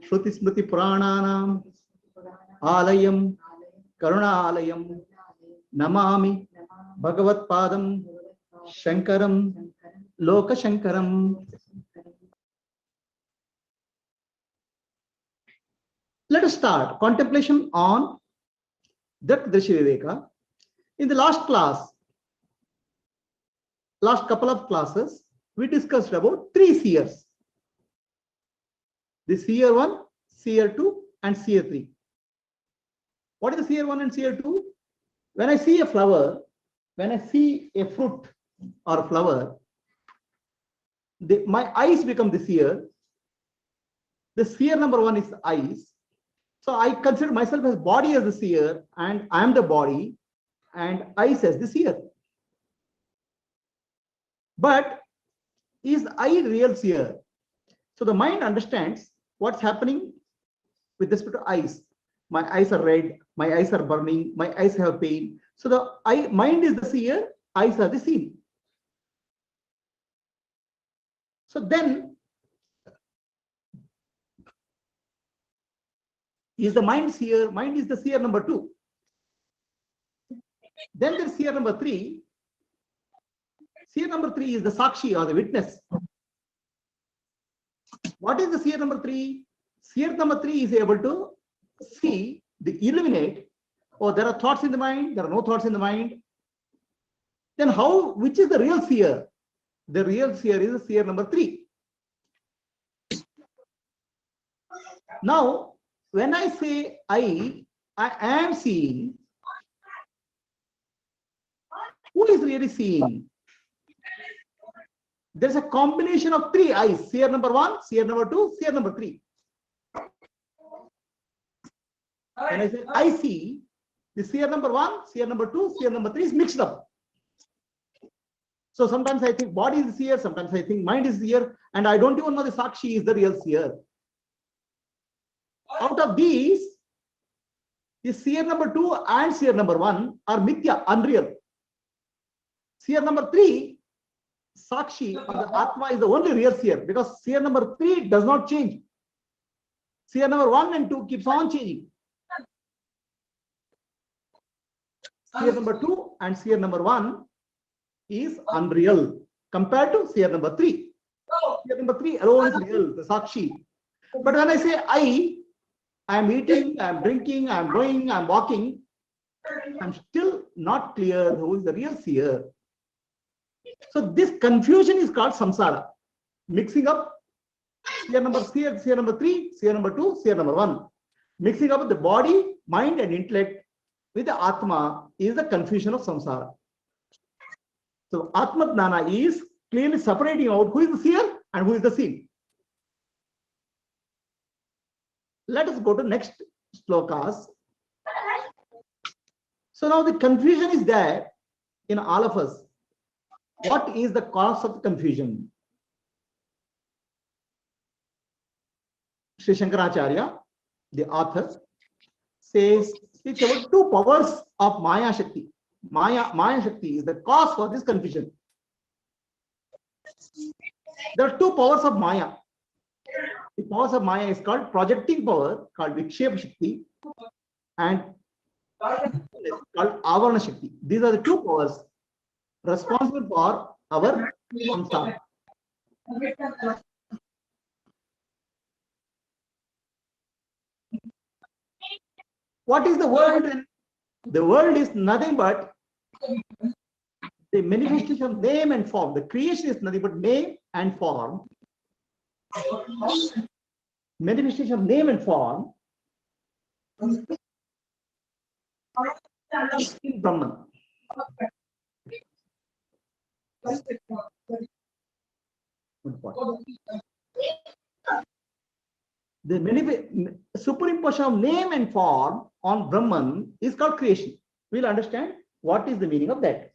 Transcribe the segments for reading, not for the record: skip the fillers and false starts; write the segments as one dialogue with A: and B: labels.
A: Shruti Smriti Purananam Alayam Karuna Alayam Namami Bhagavat Padam Shankaram Loka Shankaram. Let us start contemplation on Drk-Drsya Viveka. In the last class, last couple of classes, we discussed about three seers. The seer 1, seer 2 and seer 3. What is the seer 1 and seer 2? When I see a flower, when I see a fruit or a flower, my eyes become the seer. The seer number 1 is eyes. So I consider myself as body as the seer, and I am the body, and eyes as the seer. But is I real seer? So the mind understands what's happening with respect to eyes. My eyes are red, my eyes are burning, my eyes have pain. So the mind is the seer, eyes are the seen. So then, is the mind seer? Mind is the seer number 2. Then there's seer number 3. Seer number 3 is the sakshi or the witness. What is the seer number 3? Seer number 3 is able to see, illuminate, oh, there are thoughts in the mind, there are no thoughts in the mind. Then which is the real seer? The real seer is the seer number 3. Now, when I say I am seeing, who is really seeing? There's a combination of 3 eyes, seer number 1, seer number 2, seer number 3. When I say I see, the seer number 1, seer number 2, seer number 3 is mixed up. So sometimes I think body is the seer, sometimes I think mind is the seer, and I don't even know the sakshi is the real seer. Out of these, the seer number 2 and seer number 1 are mithya, unreal. Seer number 3, sakshi or the atma, is the only real seer, because seer number 3 does not change. Seer number 1 and 2 keeps on changing. Seer number 2 and seer number 1 is unreal compared to seer number 3. Seer number 3 alone is real, the sakshi. But when I say I am eating, I am drinking, I am going, I am walking, I am still not clear who is the real seer. So this confusion is called samsara. Mixing up seer number 3, seer number 2, seer number 1. Mixing up the body, mind and intellect with the atma is the confusion of samsara. So atma jnana is clearly separating out who is the seer and who is the seen. Let us go to next slokas. So now the confusion is there in all of us. What is the cause of the confusion? Sri Shankaracharya, the author, says it's about 2 powers of Maya Shakti. Maya Shakti is the cause for this confusion. There are 2 powers of Maya. The powers of Maya is called projecting power, called Vikshepa Shakti, and called Avarana Shakti. These are the 2 powers responsible for our samsara. What is the world? The world is nothing but the manifestation of name and form. The creation is nothing but name and form. Manifestation of name and form in Brahman. The superimposition of name and form on Brahman is called creation. We'll understand what is the meaning of that.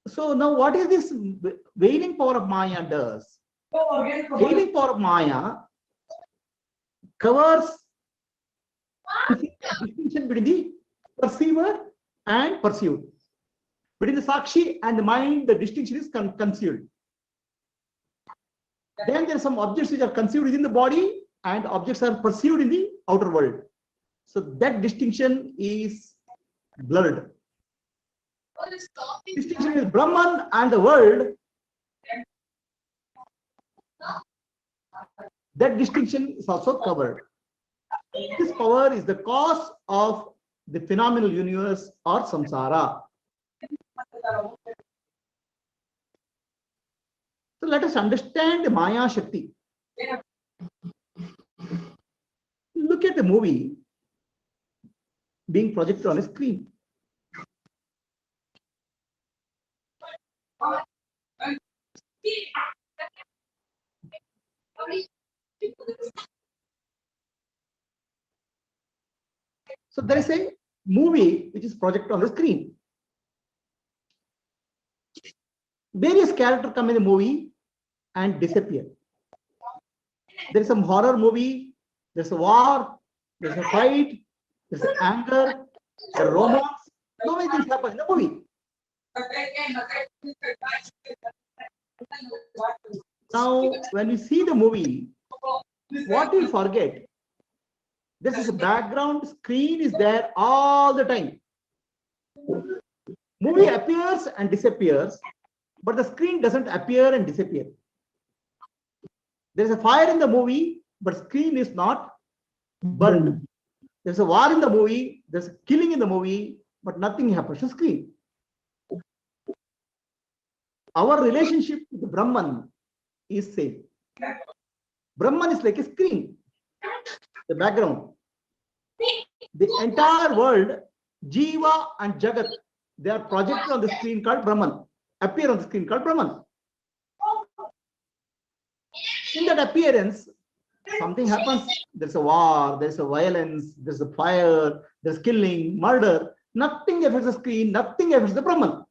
A: So now what is this veiling power of Maya does? Veiling power of Maya covers distinction between the perceiver and perceived. Between the Sakshi and the mind, the distinction is concealed. Then there are some objects which are conceived within the body and objects are perceived in the outer world. So that distinction is blurred. Distinction is Brahman and the world. That distinction is also covered. This power is the cause of the phenomenal universe or samsara. So let us understand the Maya Shakti. Look at the movie being projected on a screen. So there is a movie which is projected on the screen. Various characters come in the movie and disappear. There is some horror movie, there's a war, there's a fight, there's anger, there's romance. So many things happen in the movie. Now, when we see the movie, what we forget, this is a background screen is there all the time. Movie appears and disappears, but the screen doesn't appear and disappear. There is a fire in the movie, but screen is not burned. There's a war in the movie, there's a killing in the movie, but nothing happens to screen. Our relationship with the Brahman is same. Brahman is like a screen, the background. The entire world, Jiva and Jagat, they are projected on the screen called Brahman, appear on the screen called Brahman. In that appearance, something happens. There's a war, there's a violence, there's a fire, there's killing, murder. Nothing affects the screen, nothing affects the Brahman.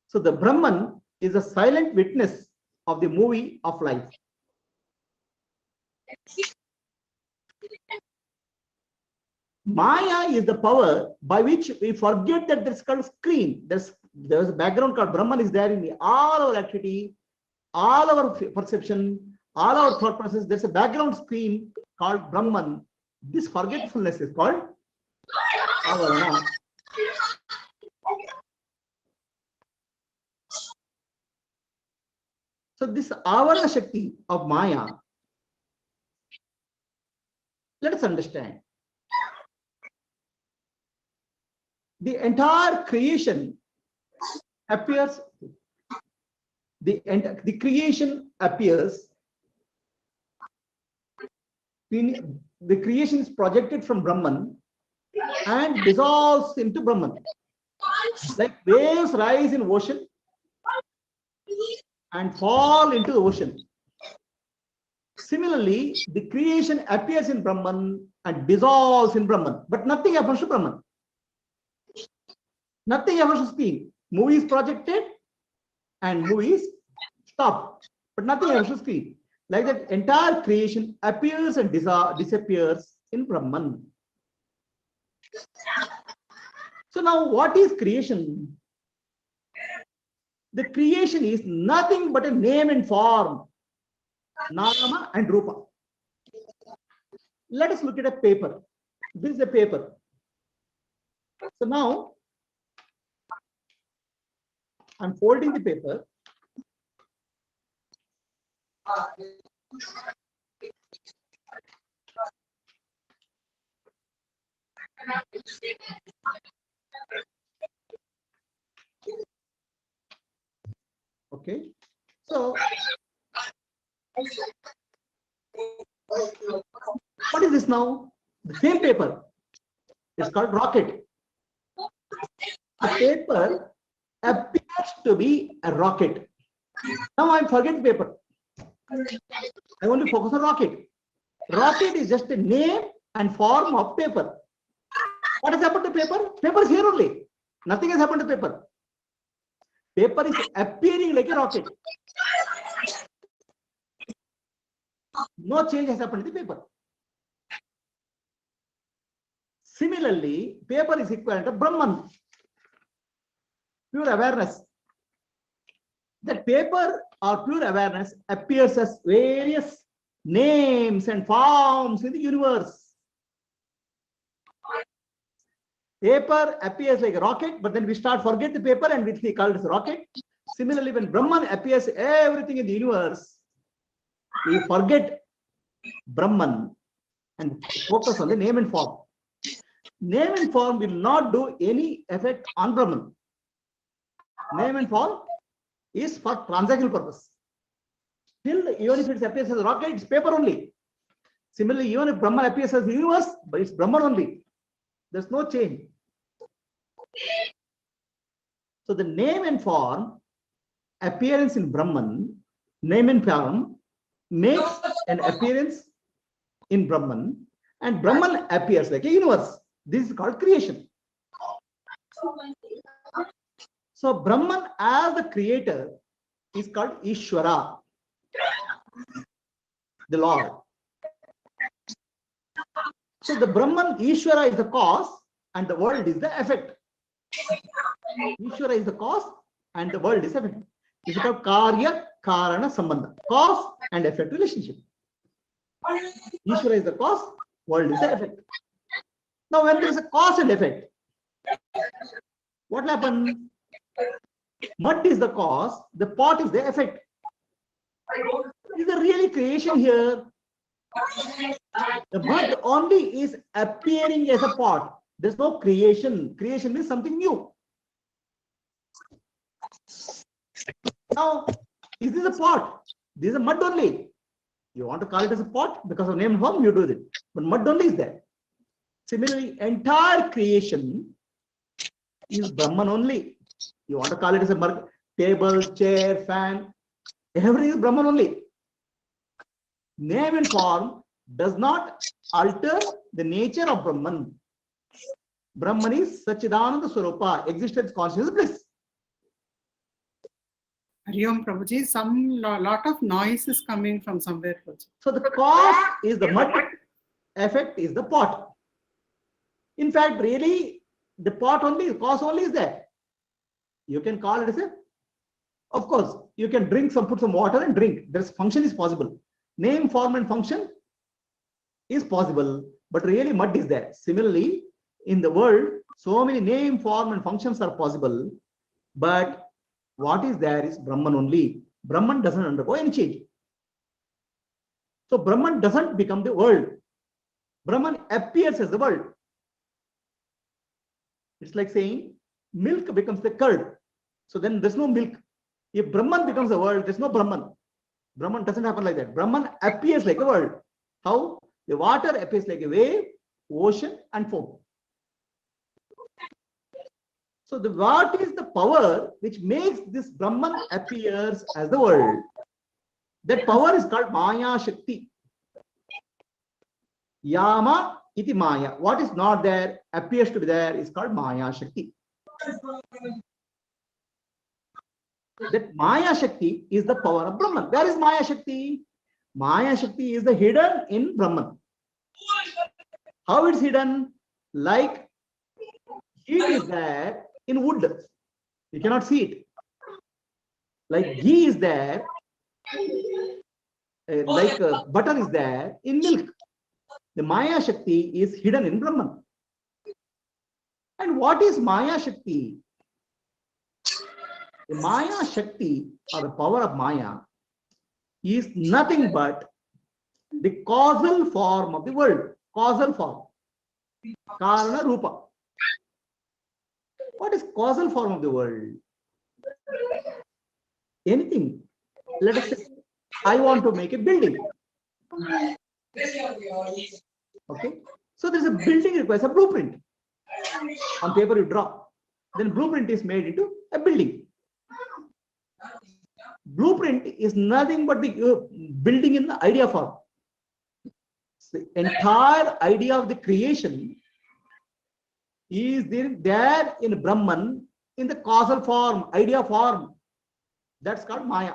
A: So the Brahman is a silent witness of the movie of life. Maya is the power by which we forget that there's called screen. There's a background called Brahman is there in all our activity, all our perception, all our thought process. There's a background screen called Brahman. This forgetfulness is called avarana. So this avarana Shakti of Maya, let us understand. The entire creation appears, the creation appears, the creation is projected from Brahman and dissolves into Brahman. Like waves rise in ocean and fall into the ocean. Similarly, the creation appears in Brahman and dissolves in Brahman, but nothing happens to Brahman. Nothing happens to screen. Movie is projected and movie is stopped, but nothing happens to screen. Like that, entire creation appears and disappears in Brahman. So now, what is creation? The creation is nothing but a name and form, Nama and Rupa. Let us look at a paper. This is a paper. So now, I'm folding the paper. Okay. So, what is this now? The same paper. It's called rocket. The paper appears to be a rocket. Now I forget paper. I want to focus on rocket. Rocket is just a name and form of paper. What has happened to paper? Paper is here only. Nothing has happened to paper. Paper is appearing like a rocket. No change has happened to the paper. Similarly, paper is equivalent to Brahman. pure awareness. That paper or pure awareness appears as various names and forms in the universe. Paper appears like a rocket, but then we start forget the paper and we call it as a rocket. Similarly, when Brahman appears everything in the universe, we forget Brahman and focus on the name and form. Name and form will not do any effect on Brahman. Name and form is for transactional purpose. Still, even if it appears as a rocket, it's paper only. Similarly, even if Brahman appears as the universe, but it's Brahman only. There's no change. So the name and form, appearance in Brahman, name and form makes an appearance in Brahman, and Brahman appears like a universe. This is called creation. So Brahman as the creator is called Ishvara, the Lord. So the Brahman, Ishvara is the cause and the world is the effect. Ishvara is the cause and the world is the effect. This is called Karya Karana Sambandha, cause and effect relationship. Ishvara is the cause, world is the effect. Now when there is a cause and effect, what happens? Mud is the cause, the pot is the effect. Is there really creation here? The mud only is appearing as a pot. There's no creation. Creation means something new. Now, is this a pot? This is a mud only. You want to call it as a pot because of name and form, you do it. But mud only is there. Similarly, entire creation is Brahman only. You want to call it as a table, chair, fan, everything is Brahman only. Name and form does not alter the nature of Brahman. Brahman is Sachidananda Swarupa, existence, consciousness, bliss.
B: Hariom Prabhuji, some lot of noise is coming from somewhere.
A: So the cause is the mud, effect is the pot. In fact, really, the pot only, cause only is there. You can call it as a, of course, you can drink some, put some water and drink. This function is possible. Name, form, and function is possible, but really mud is there. Similarly, in the world, so many name, form, and functions are possible, but what is there is Brahman only. Brahman doesn't undergo any change. So Brahman doesn't become the world. Brahman appears as the world. It's like saying milk becomes the curd. So then there's no milk. If Brahman becomes the world, there's no Brahman. Brahman doesn't happen like that. Brahman appears like a world. How? The water appears like a wave, ocean, and foam. So what is the power which makes this Brahman appears as the world? That power is called Maya Shakti. Yama iti Maya. What is not there, appears to be there, is called Maya Shakti. That Maya Shakti is the power of Brahman. Where is Maya Shakti? Maya Shakti is the hidden in Brahman. How it's hidden? Like heat is there in wood. You cannot see it. Like ghee is there, like butter is there in milk. The Maya Shakti is hidden in Brahman. And what is Maya Shakti? The Maya Shakti, or the power of Maya, is nothing but the causal form of the world. Causal form. Karana Rupa. What is causal form of the world? Anything. Let us say, I want to make a building. Okay. So there is a building requires a blueprint. On paper you draw. Then blueprint is made into a building. Blueprint is nothing but the building in the idea form. The entire idea of the creation is there in Brahman in the causal form, idea form. That's called Maya.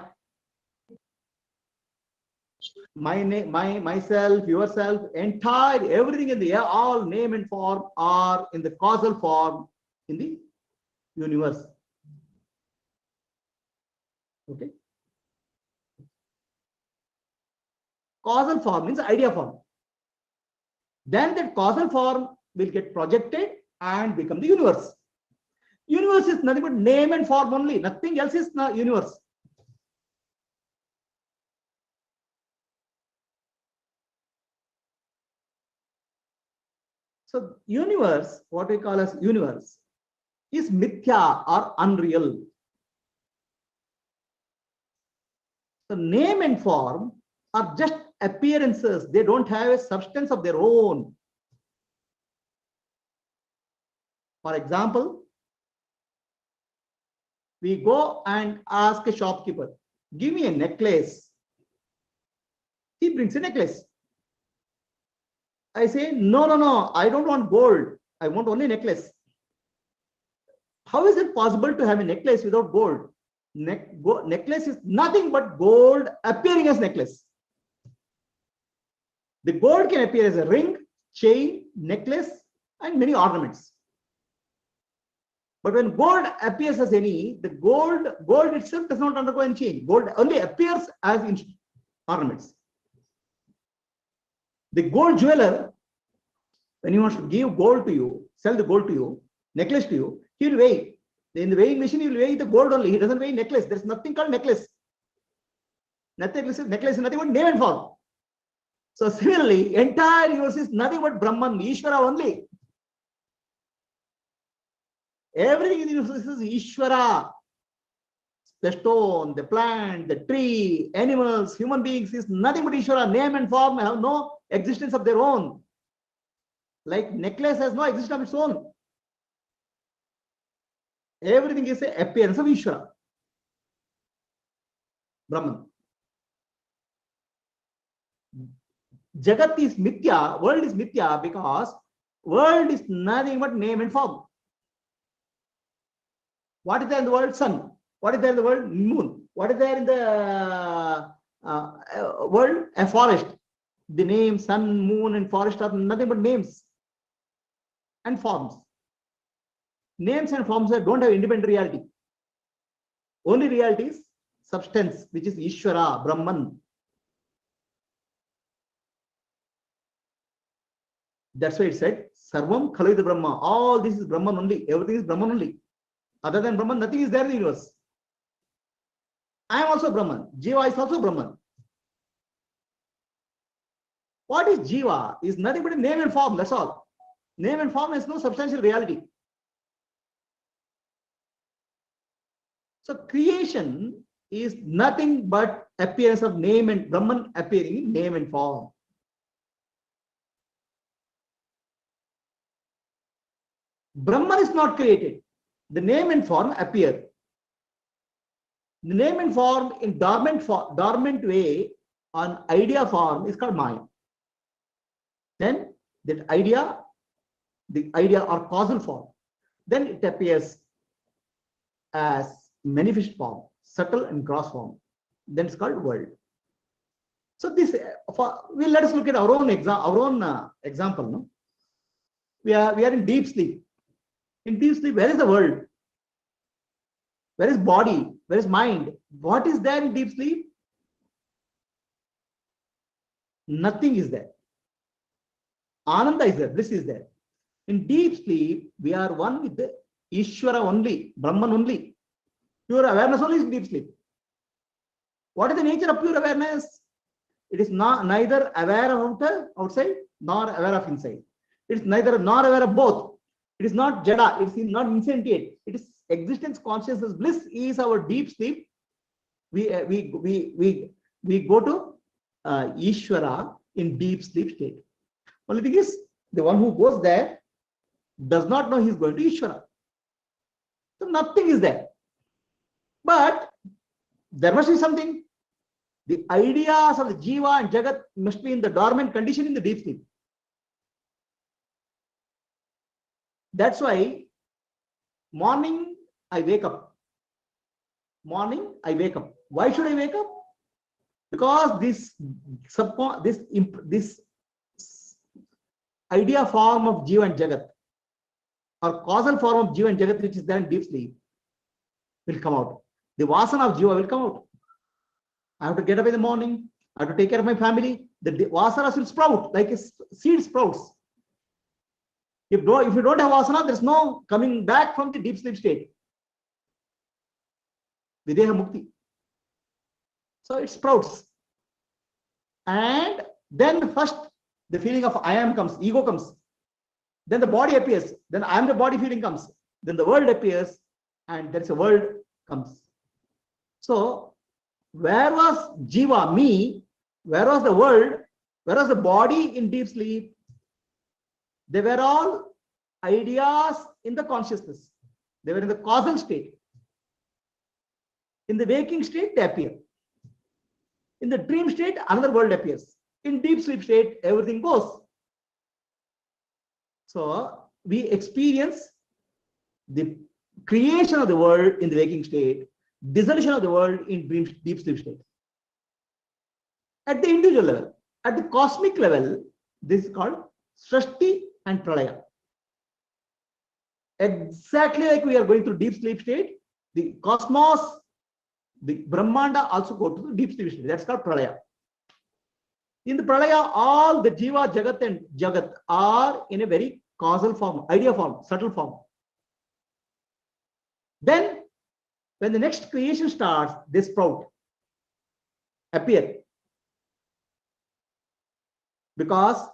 A: My name, myself, yourself, entire everything in the air, all name and form are in the causal form in the universe. Okay. Causal form means idea form. Then that causal form will get projected and become the universe. Universe is nothing but name and form only. Nothing else is not universe. So universe, what we call as universe, is mithya or unreal. So name and form are just appearances. They don't have a substance of their own. For example, we go and ask a shopkeeper, give me a necklace. He brings a necklace. I say, no, I don't want gold. I want only necklace. How is it possible to have a necklace without gold? Necklace is nothing but gold appearing as necklace. The gold can appear as a ring, chain, necklace, and many ornaments. But when gold appears as any, the gold itself does not undergo any change. Gold only appears as ornaments. The gold jeweler, when he wants to give gold to you, sell the gold to you, necklace to you, he will weigh. In the weighing machine, he will weigh the gold only. He doesn't weigh necklace. There is nothing called necklace. Necklace is nothing but name and form. So similarly, entire universe is nothing but Brahman, Ishvara only. Everything in the universe is Ishvara. The stone, the plant, the tree, animals, human beings is nothing but Ishvara. Name and form have no existence of their own. Like necklace has no existence of its own. Everything is an appearance of Ishvara. Brahman. Jagat is mithya, world is mithya because world is nothing but name and form. What is there in the world? Sun. What is there in the world? Moon. What is there in the world? A forest. The name sun, moon, and forest are nothing but names and forms. Names and forms don't have independent reality. Only reality is substance, which is Ishvara, Brahman. That's why it said, Sarvam Khalu Brahma. All this is Brahman only. Everything is Brahman only. Other than Brahman, nothing is there in the universe. I am also Brahman. Jiva is also Brahman. What is Jiva? Is nothing but a name and form. That's all. Name and form has no substantial reality. So creation is nothing but appearance of name and Brahman appearing in name and form. Brahman is not created. The name and form appear. The name and form in dormant way on idea form is called Maya. Then that idea, the idea or causal form, then it appears as manifest form, subtle and gross form. Then it's called world. So this, let us look at our own example. No? We are in deep sleep. In deep sleep, where is the world? Where is body? Where is mind? What is there in deep sleep? Nothing is there. Ananda is there. Bliss is there. In deep sleep, we are one with the Ishvara only, Brahman only. Pure awareness only is deep sleep. What is the nature of pure awareness? It is neither aware of outside nor aware of inside. It is neither nor aware of both. It is not jada. It is not insentient. It is existence, consciousness. Bliss is our deep sleep. We go to Ishvara in deep sleep state. Only thing is, the one who goes there does not know he is going to Ishvara. So nothing is there. But there must be something. The ideas of the Jiva and Jagat must be in the dormant condition in the deep sleep. That's why morning I wake up. Morning I wake up. Why should I wake up? Because this idea form of Jiva and Jagat, or causal form of Jiva and Jagat, which is there in deep sleep, will come out. The vasana of jiva will come out. I have to get up in the morning. I have to take care of my family. The vasanas will sprout like a seed sprouts. If you don't have vasana, there's no coming back from the deep sleep state. Videha mukti. So it sprouts. And then first the feeling of I am comes, ego comes. Then the body appears. Then I am the body feeling comes. Then the world appears, and there's a world comes. So where was jiva, me? Where was the world? Where was the body in deep sleep? They were all ideas in the consciousness. They were in the causal state. In the waking state, they appear. In the dream state, another world appears. In deep sleep state, everything goes. So we experience the creation of the world in the waking state, dissolution of the world in deep sleep state. At the individual level, at the cosmic level, this is called Srishti and Pralaya. Exactly like we are going through deep sleep state, the cosmos, the Brahmanda also go to the deep sleep state. That's called Pralaya. In the Pralaya, all the Jiva, Jagat and Jagat are in a very causal form, idea form, subtle form. Then, when the next creation starts, they sprout, appear. Because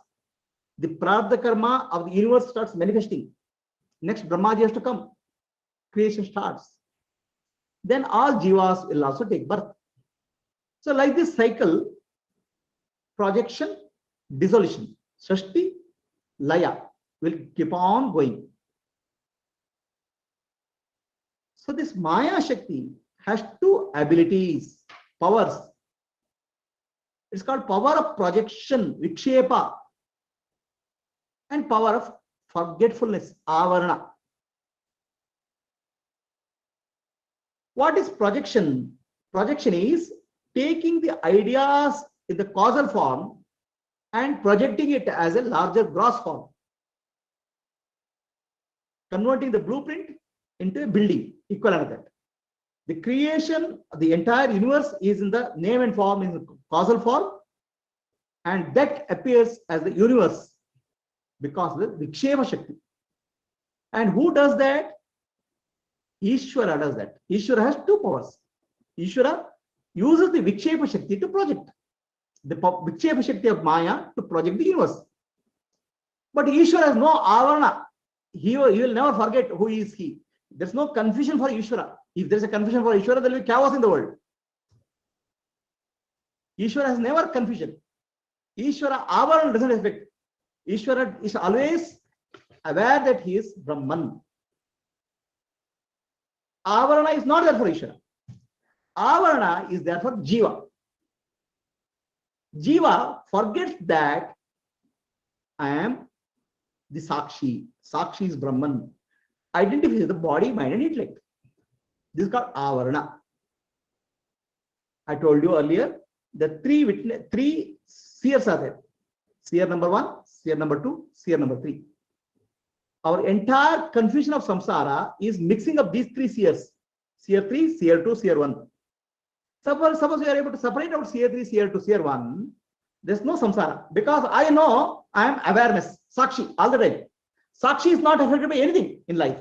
A: the Prarabdha karma of the universe starts manifesting. Next Brahmaji has to come. Creation starts. Then all jivas will also take birth. So like this cycle, projection, dissolution, Srishti, Laya will keep on going. So this Maya Shakti has two abilities, powers. It's called power of projection, Vikshepa, and power of forgetfulness, Avarana. What is projection? Projection is taking the ideas in the causal form and projecting it as a larger gross form. Converting the blueprint into a building, equivalent to that. The creation, the entire universe is in the name and form, in the causal form, and that appears as the universe because of the Viksheva Shakti. And who does that? Ishvara does that. Ishvara has two powers. Ishvara uses the Vikshepa Shakti to project. The Vikshepa Shakti of Maya to project the universe. But Ishvara has no avarana. He will never forget who is he. There's no confusion for Ishvara. If there's a confusion for Ishvara, there will be chaos in the world. Ishvara has never confusion. Ishvara avarana doesn't affect. Ishvara is always aware that he is Brahman. Avarana is not there for Ishvara. Avarana is there for Jiva. Jiva forgets that I am the Sakshi. Sakshi is Brahman. Identifies the body, mind, and intellect. This is called Avarana. I told you earlier the three seers are there. Seer number 1, seer number 2, seer number 3. Our entire confusion of samsara is mixing up these three seers. Seer 3, seer 2, seer 1. Suppose we are able to separate out seer 3, seer 2, seer 1. There's no samsara because I know I am awareness, Sakshi, all the time. Sakshi is not affected by anything in life.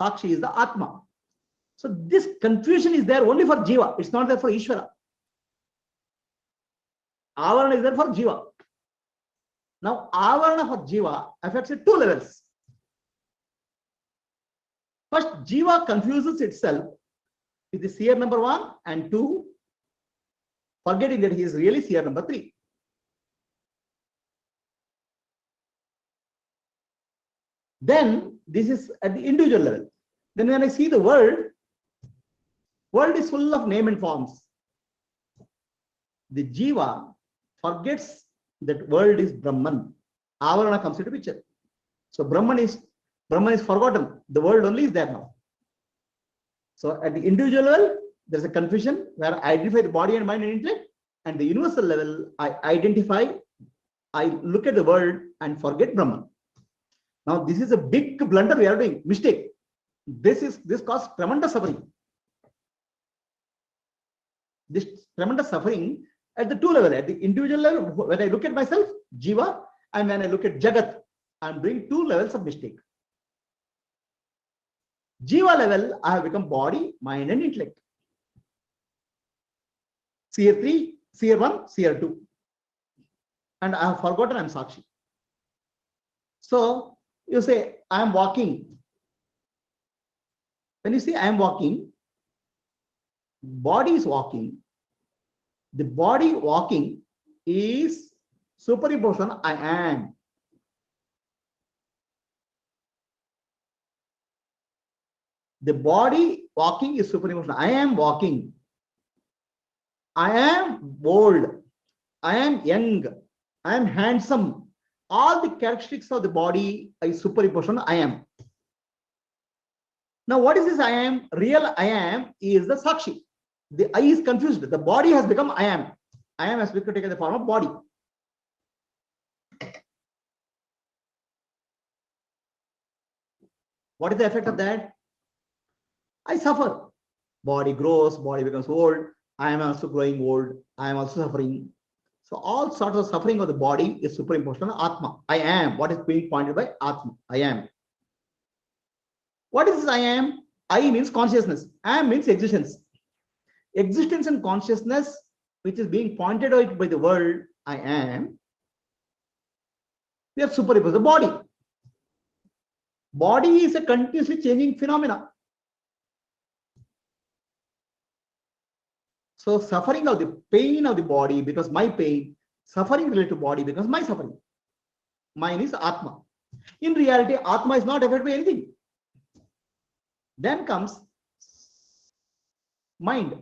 A: Sakshi is the Atma. So this confusion is there only for Jiva. It's not there for Ishvara. Avarana is there for Jiva. Now, Avarana for Jiva affects at two levels. First, Jiva confuses itself with the seer number 1 and 2, forgetting that he is really seer number 3. Then, this is at the individual level. Then when I see the world is full of name and forms. The Jiva forgets that world is Brahman. Avarana comes into picture. So Brahman is forgotten. The world only is there now. So at the individual level, there's a confusion where I identify the body and mind and intellect. And the universal level, I look at the world and forget Brahman. Now this is a big blunder we are doing, mistake. This causes tremendous suffering. This tremendous suffering at the two levels, at the individual level, when I look at myself, Jiva, and when I look at Jagat, I'm doing two levels of mistake. Jiva level, I have become body, mind, and intellect. Sphere 3, Sphere 1, Sphere 2. And I have forgotten I'm Sakshi. So you say, I am walking. When you say I am walking, body is walking. The body walking is superimposed on I am. The body walking is superimposed on I am walking. I am old. I am young. I am handsome. All the characteristics of the body is superimposed on I am. Now, what is this I am? Real I am is the Sakshi. The I is confused. The body has become I am. I am has become taken the form of body. What is the effect of that? I suffer. Body grows, body becomes old. I am also growing old. I am also suffering. So all sorts of suffering of the body is superimposed on Atma. I am. What is being pointed by Atma? I am. What is this I am? I means consciousness. Am means existence. Existence and consciousness, which is being pointed out by the world, I am. We have superimposed the body. Body is a continuously changing phenomena. So suffering of the pain of the body becomes my pain. Suffering related to body becomes my suffering. Mine is Atma. In reality, Atma is not affected by anything. Then comes mind.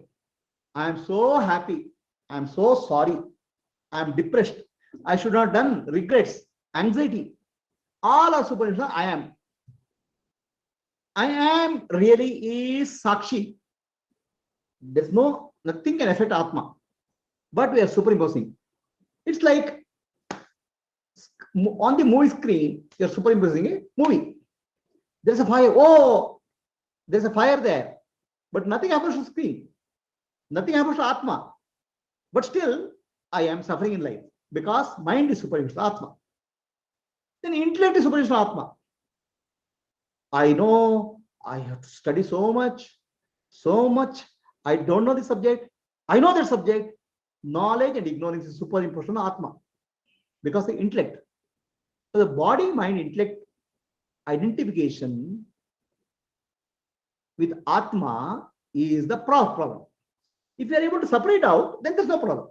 A: I am so happy. I am so sorry. I am depressed. I should not have done. Regrets, anxiety. All are superimposed. I am. I am really is Sakshi. There's nothing can affect Atma. But we are superimposing. It's like on the movie screen, you're superimposing a movie. There's a fire. Oh, there's a fire there. But nothing happens to screen. Nothing happens to Atma. But still, I am suffering in life because mind is superimposed to Atma. Then intellect is superimposed to Atma. I know I have to study so much. I don't know the subject. I know the subject. Knowledge and ignorance is superimposed on Atma because the intellect. So the body, mind, intellect identification with Atma is the problem. If you are able to separate out, then there's no problem.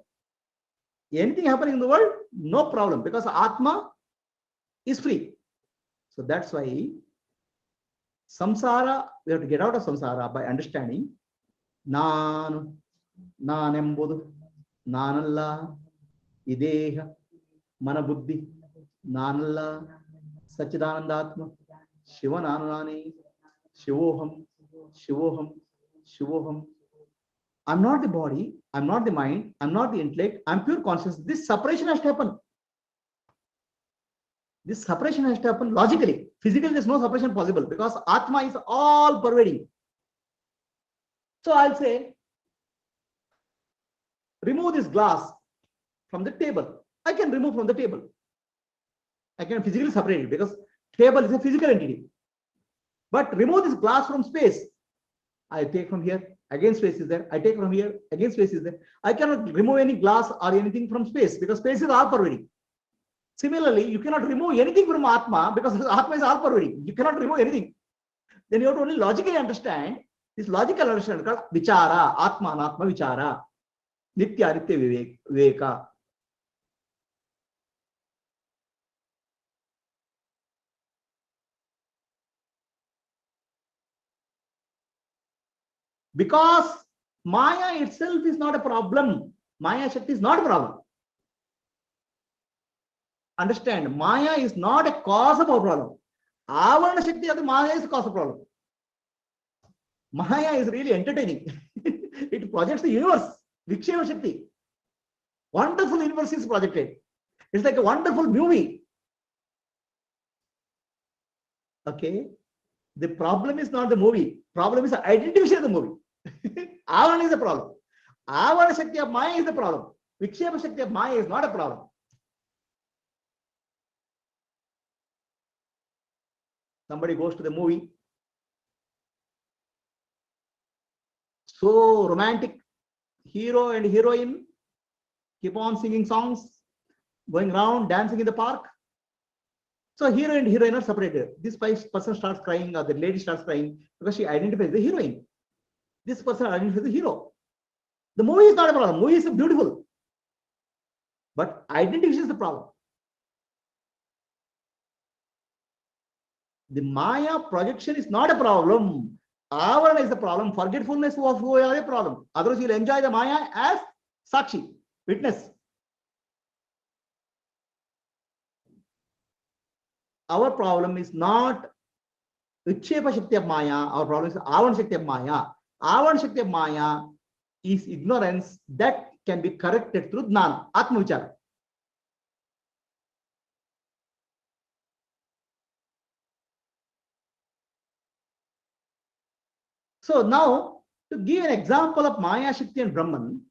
A: Anything happening in the world, no problem because Atma is free. So that's why samsara, we have to get out of samsara by understanding Nan, Nanembudu, Nanalla, Ideha, Manabuddhi, Nanalla, Sachidanandatma, Shiva Nananani, Shivoham, Shivoham, Shivoham. I'm not the body, I'm not the mind, I'm not the intellect, I'm pure consciousness. This separation has to happen. This separation has to happen logically. Physically, there's no separation possible because Atma is all pervading. So I'll say, remove this glass from the table. I can remove from the table. I can physically separate it because table is a physical entity. But remove this glass from space. I take from here, again space is there. I take from here, again space is there. I cannot remove any glass or anything from space because space is all pervading. Similarly, you cannot remove anything from Atma because Atma is all pervading. You cannot remove anything. Then you have to only logically understand. This logical understanding called Vichara, Atma and Atma Vichara, Advaita Vedanta. Because Maya itself is not a problem. Maya Shakti is not a problem. Understand, Maya is not a cause of our problem. Avarana Shakti of the Maya is the cause of problem. Maya is really entertaining. It projects the universe. Viksheva Shakti. Wonderful universe is projected. It's like a wonderful movie. Okay. The problem is not the movie. Problem is the identification of the movie. Avarana is the problem. Avarana Shakti of Maya is the problem. Vikshepa Shakti of Maya is not a problem. Somebody goes to the movie. So romantic. Hero and heroine keep on singing songs, going around, dancing in the park. So hero and heroine are separated. This person starts crying, or the lady starts crying because she identifies the heroine. This person identifies the hero. The movie is not a problem. Movie is beautiful. But identification is the problem. The Maya projection is not a problem. Avarana is the problem. Forgetfulness of who are a problem. Otherwise, you'll enjoy the Maya as Sakshi, witness. Our problem is not Vikshepa Shakti of Maya. Our problem is Avarana Shakti of Maya. Avarana Shakti of Maya is ignorance that can be corrected through Jnana, Atma Vichara. So now, to give an example of Maya Shakti and Brahman,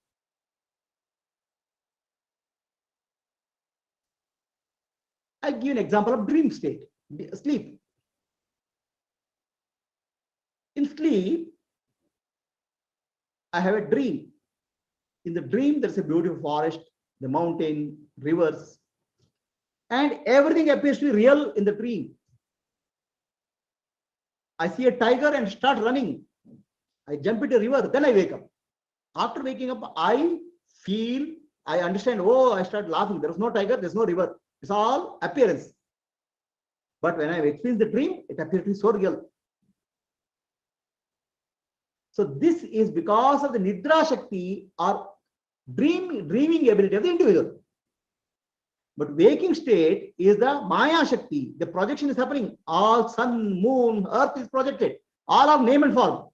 A: I give an example of dream state, sleep. In sleep, I have a dream. In the dream, there's a beautiful forest, the mountain, rivers, and everything appears to be real in the dream. I see a tiger and start running. I jump into a river, then I wake up. After waking up, I feel, I understand, oh, I start laughing. There is no tiger, there's no river. It's all appearance. But when I experience the dream, it appears to be so real. So this is because of the Nidra Shakti or dreaming ability of the individual. But waking state is the Maya Shakti. The projection is happening. All sun, moon, earth is projected. All are name and form.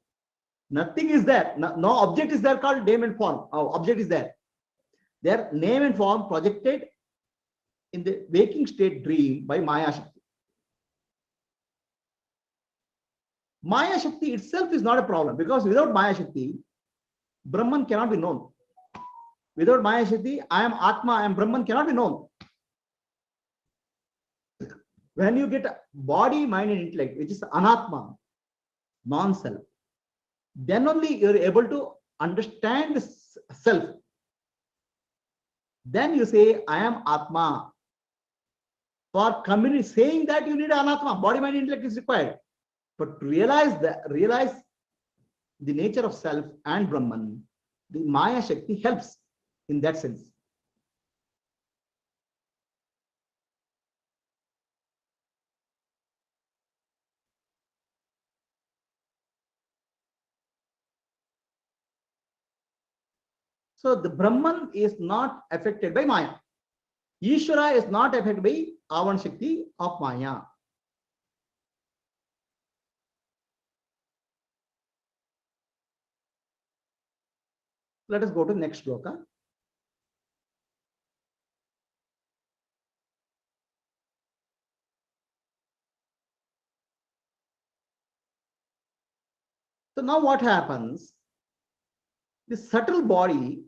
A: Nothing is there. No object is there called name and form. Object is there. Their name and form projected in the waking state dream by Maya Shakti. Maya Shakti itself is not a problem because without Maya Shakti, Brahman cannot be known. Without Maya Shakti, I am Atma, I am Brahman cannot be known. When you get body, mind, and intellect, which is Anatma, non-self, then only you are able to understand the self. Then you say, I am Atma. For saying that, you need Anatma, body, mind, intellect is required. But to realize the nature of self and Brahman, the Maya Shakti helps in that sense. So the Brahman is not affected by Maya. Ishvara is not affected by Avarana Shakti of Maya. Let us go to the next shloka. So now what happens? The subtle body,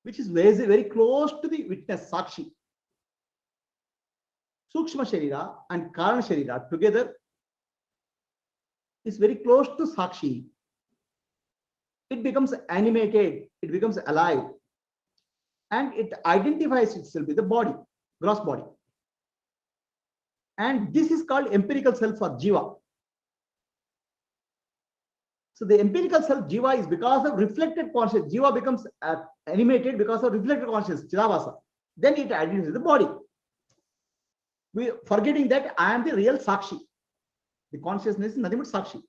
A: which is very close to the witness, Sakshi, Sukshma Sharira and Karana Sharira together is very close to Sakshi. It becomes animated, it becomes alive, and it identifies itself with the body, gross body. And this is called empirical self for Jiva. So the empirical self Jiva is because of reflected consciousness. Jiva becomes animated because of reflected consciousness, Chidavasa. Then it identifies with the body. We forgetting that I am the real Sakshi. The consciousness is nothing but Sakshi.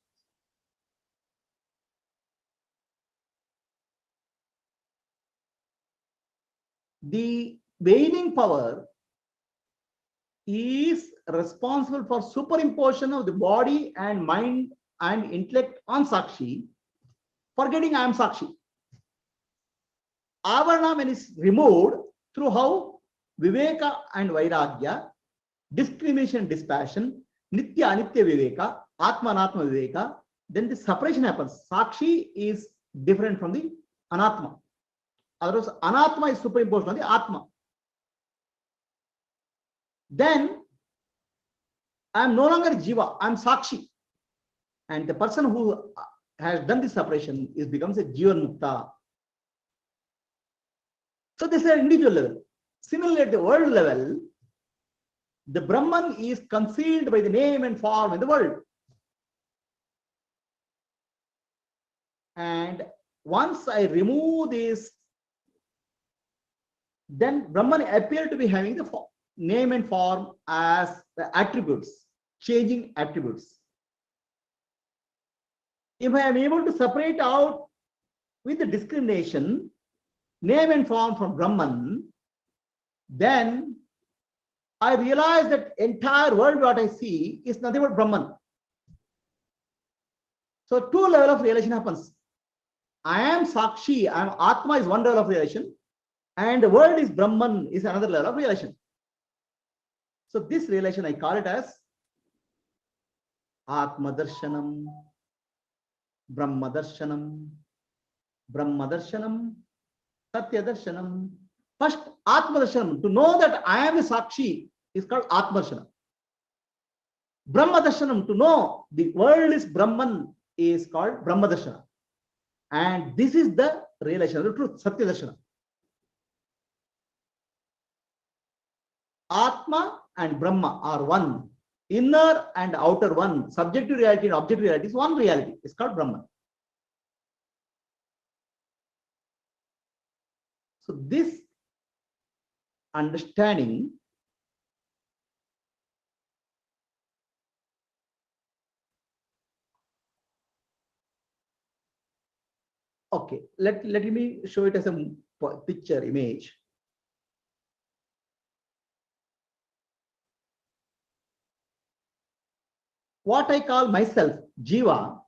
A: The veiling power is responsible for superimposition of the body and mind and intellect on Sakshi, forgetting I am Sakshi. Avarana, when is removed through how Viveka and Vairagya, discrimination, dispassion, Nitya Anitya Viveka, Atma and Atma Viveka, then the separation happens. Sakshi is different from the Anatma. Otherwise, Anatma is superimposed on the Atma. Then I am no longer Jiva, I am Sakshi. And the person who has done this separation becomes a Jivan Mukta. So this is an individual level. Similarly, at the world level, the Brahman is concealed by the name and form in the world. And once I remove this, then Brahman appear to be having the name and form as the attributes, changing attributes. If I am able to separate out with the discrimination, name and form from Brahman, then I realize that entire world what I see is nothing but Brahman. So two level of realization happens. I am Sakshi, I am Atma is one level of realization, and the world is Brahman is another level of realization. So this realization I call it as Atma Darshanam, Brahma Darshanam, Brahma Darshanam, Satya Darshanam. First, Atma Darshanam, to know that I am a Sakshi is called Atma Darshanam. Brahma Darshanam, to know the world is Brahman is called Brahma Darshanam. And this is the realization of the truth, Satya Darshanam. Atma and Brahma are one. Inner and outer one. Subjective reality and objective reality is one reality. It's called Brahman. So this understanding okay, let me show it as a picture image. What I call myself, Jiva,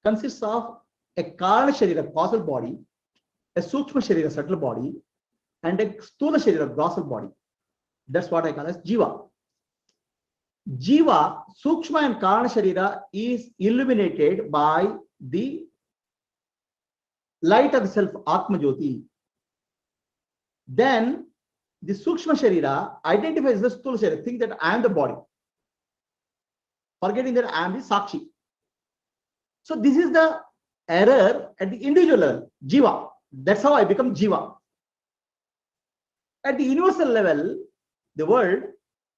A: consists of a Karana Sharira, causal body, a Sukshma Sharira, subtle body, and a Sthula Sharira, grossal body. That's what I call as Jiva. Jiva, Sukshma and Karana Sharira is illuminated by the light of the self, Atma Jyoti. Then the Sukshma Sharira identifies the Sthula Sharira, think that I am the body, forgetting that I am the Sakshi. So this is the error at the individual level, Jiva. That's how I become Jiva. At the universal level, the world,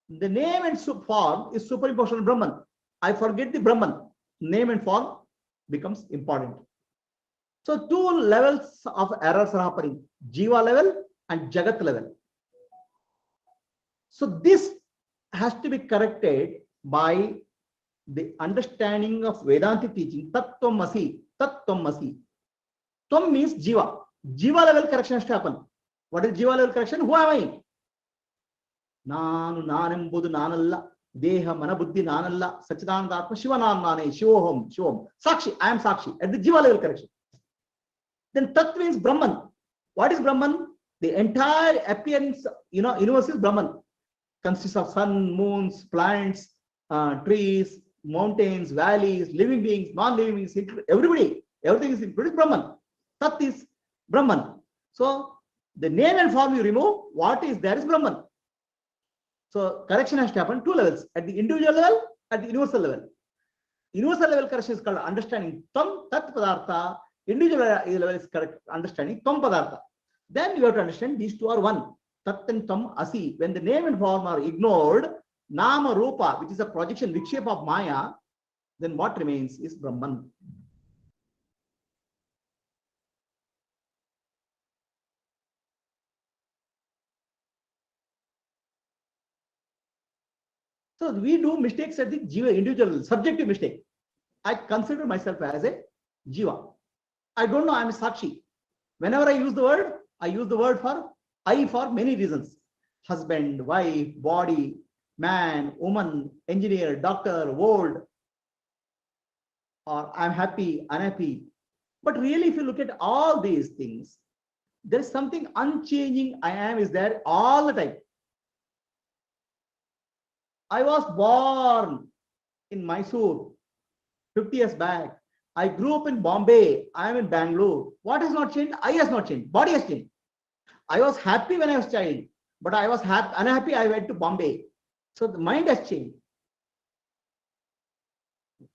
A: the name and form is superimposed on Brahman. I forget the Brahman. Name and form becomes important. So two levels of errors are happening, Jiva level and Jagat level. So this has to be corrected by the understanding of Vedantic teaching, Tat Tvam Asi, Tat Tvam Asi. Tvam means Jiva. Jiva level correction has to happen. What is Jiva level correction? Who am I? Nanu Nanembudu Nanalla, Deha Manabuddhi Nanalla, Sachidananda Atma, Shiva Nane, Shivoham, Shivom. Sakshi, I am Sakshi at the Jiva level correction. Then Tat means Brahman. What is Brahman? The entire appearance, universe is Brahman. Consists of sun, moons, plants, trees, mountains, valleys, living beings, non-living beings, everybody, everything is included Brahman. Tat is Brahman. So the name and form you remove, what is there is Brahman. So correction has to happen two levels, at the individual level, at the universal level. Universal level correction is called understanding Tvam Tat Padartha. Individual level is correct understanding Tvam Padartha. Then you have to understand these two are one. Tat and Tvam Asi. When the name and form are ignored, Nama Rupa, which is a projection, Vikshepa of Maya, then what remains is Brahman. So we do mistakes at the Jiva, individual, subjective mistake. I consider myself as a Jiva. I don't know, I am a Sakshi. Whenever I use the word for I for many reasons. Husband, wife, body, man, woman, engineer, doctor, old, or I'm happy, unhappy. But really, if you look at all these things, there is something unchanging I am is there all the time. I was born in Mysore 50 years back. I grew up in Bombay. I am in Bangalore. What has not changed? I has not changed. Body has changed. I was happy when I was a child, but I was unhappy. I went to Bombay. So the mind has changed.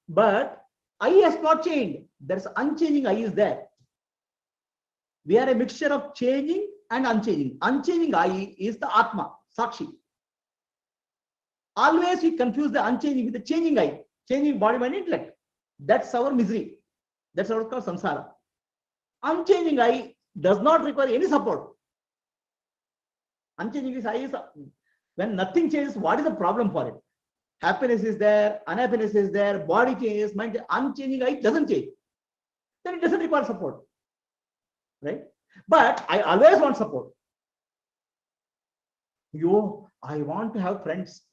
A: But I has not changed. There's unchanging I is there. We are a mixture of changing and unchanging. Unchanging I is the Atma, Sakshi. Always we confuse the unchanging with the changing I, changing body, mind, intellect. That's our misery. That's what is called samsara. Unchanging I does not require any support. Unchanging is I is when nothing changes, what is the problem for it? Happiness is there, unhappiness is there, body changes, mind. Unchanging I doesn't change. Then it doesn't require support. Right? But I always want support. I want to have friends.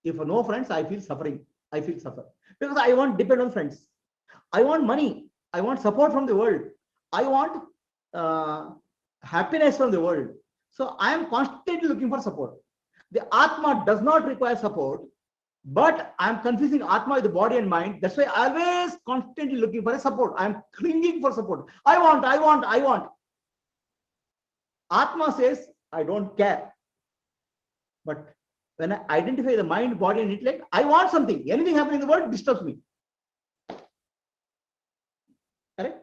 A: If no friends, I feel suffering. I feel suffer. Because I want depend on friends. I want money. I want support from the world. I want happiness from the world. So I am constantly looking for support. The Atma does not require support, but I am confusing Atma with the body and mind. That's why I always constantly looking for a support. I am clinging for support. I want. Atma says, I don't care. But when I identify the mind, body, and intellect, I want something. Anything happening in the world disturbs me. Correct?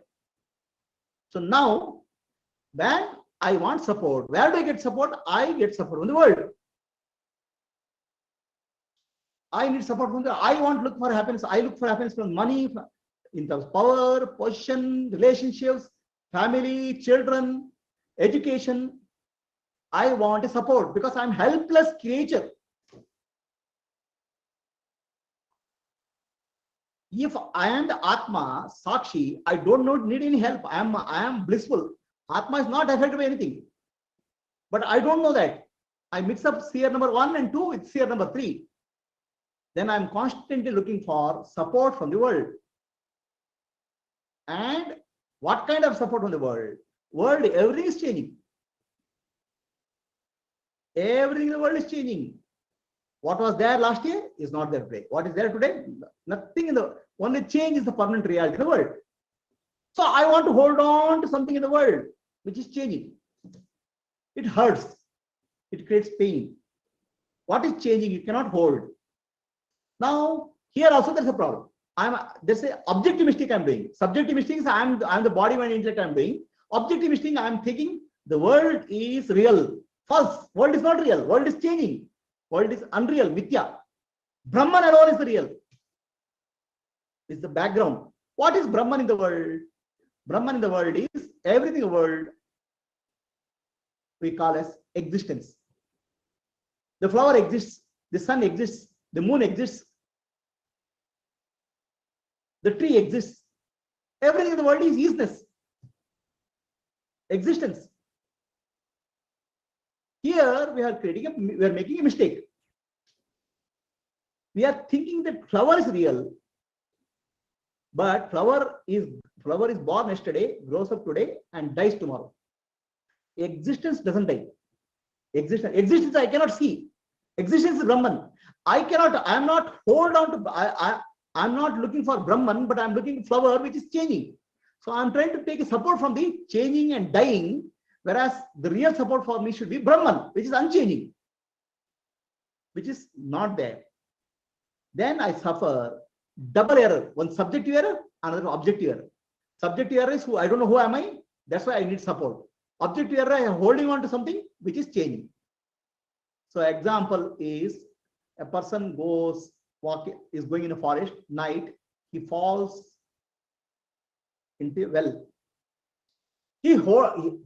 A: So now, when I want support, where do I get support? I get support from the world. I need support from the world. I want to look for happiness. I look for happiness from money, in terms of power, position, relationships, family, children, education. I want a support because I'm helpless creature. If I am the Atma, Sakshi, I don't need any help. I am blissful. Atma is not affected by anything. But I don't know that. I mix up sphere number 1 and 2 with sphere number 3. Then I'm constantly looking for support from the world. And what kind of support from the world? World, everything is changing. Everything in the world is changing. What was there last year is not there today. What is there today? Nothing in the only change is the permanent reality in the world. So I want to hold on to something in the world which is changing. It hurts. It creates pain. What is changing? You cannot hold. Now here also there's a problem. There's an objective mistake I'm doing. Subjective mistake is I'm the body, mind, intellect I'm doing. Objective mistake I'm thinking the world is real. False. World is not real. World is changing. World is unreal, Mithya. Brahman alone is the real. It's the background. What is Brahman in the world? Brahman in the world is everything in the world we call as existence. The flower exists, the sun exists, the moon exists, the tree exists. Everything in the world is isness. Existence. Here we are making a mistake. We are thinking that flower is real, but flower is born yesterday, grows up today, and dies tomorrow. Existence doesn't die. Existence I cannot see. Existence is Brahman. I'm not looking for Brahman, but I'm looking for flower which is changing. So I'm trying to take a support from the changing and dying. Whereas the real support for me should be Brahman, which is unchanging, which is not there. Then I suffer double error. One subjective error, another objective error. Subjective error is I don't know who am I. That's why I need support. Objective error, I am holding on to something which is changing. So example is a person is going in a forest, night, he falls into a well.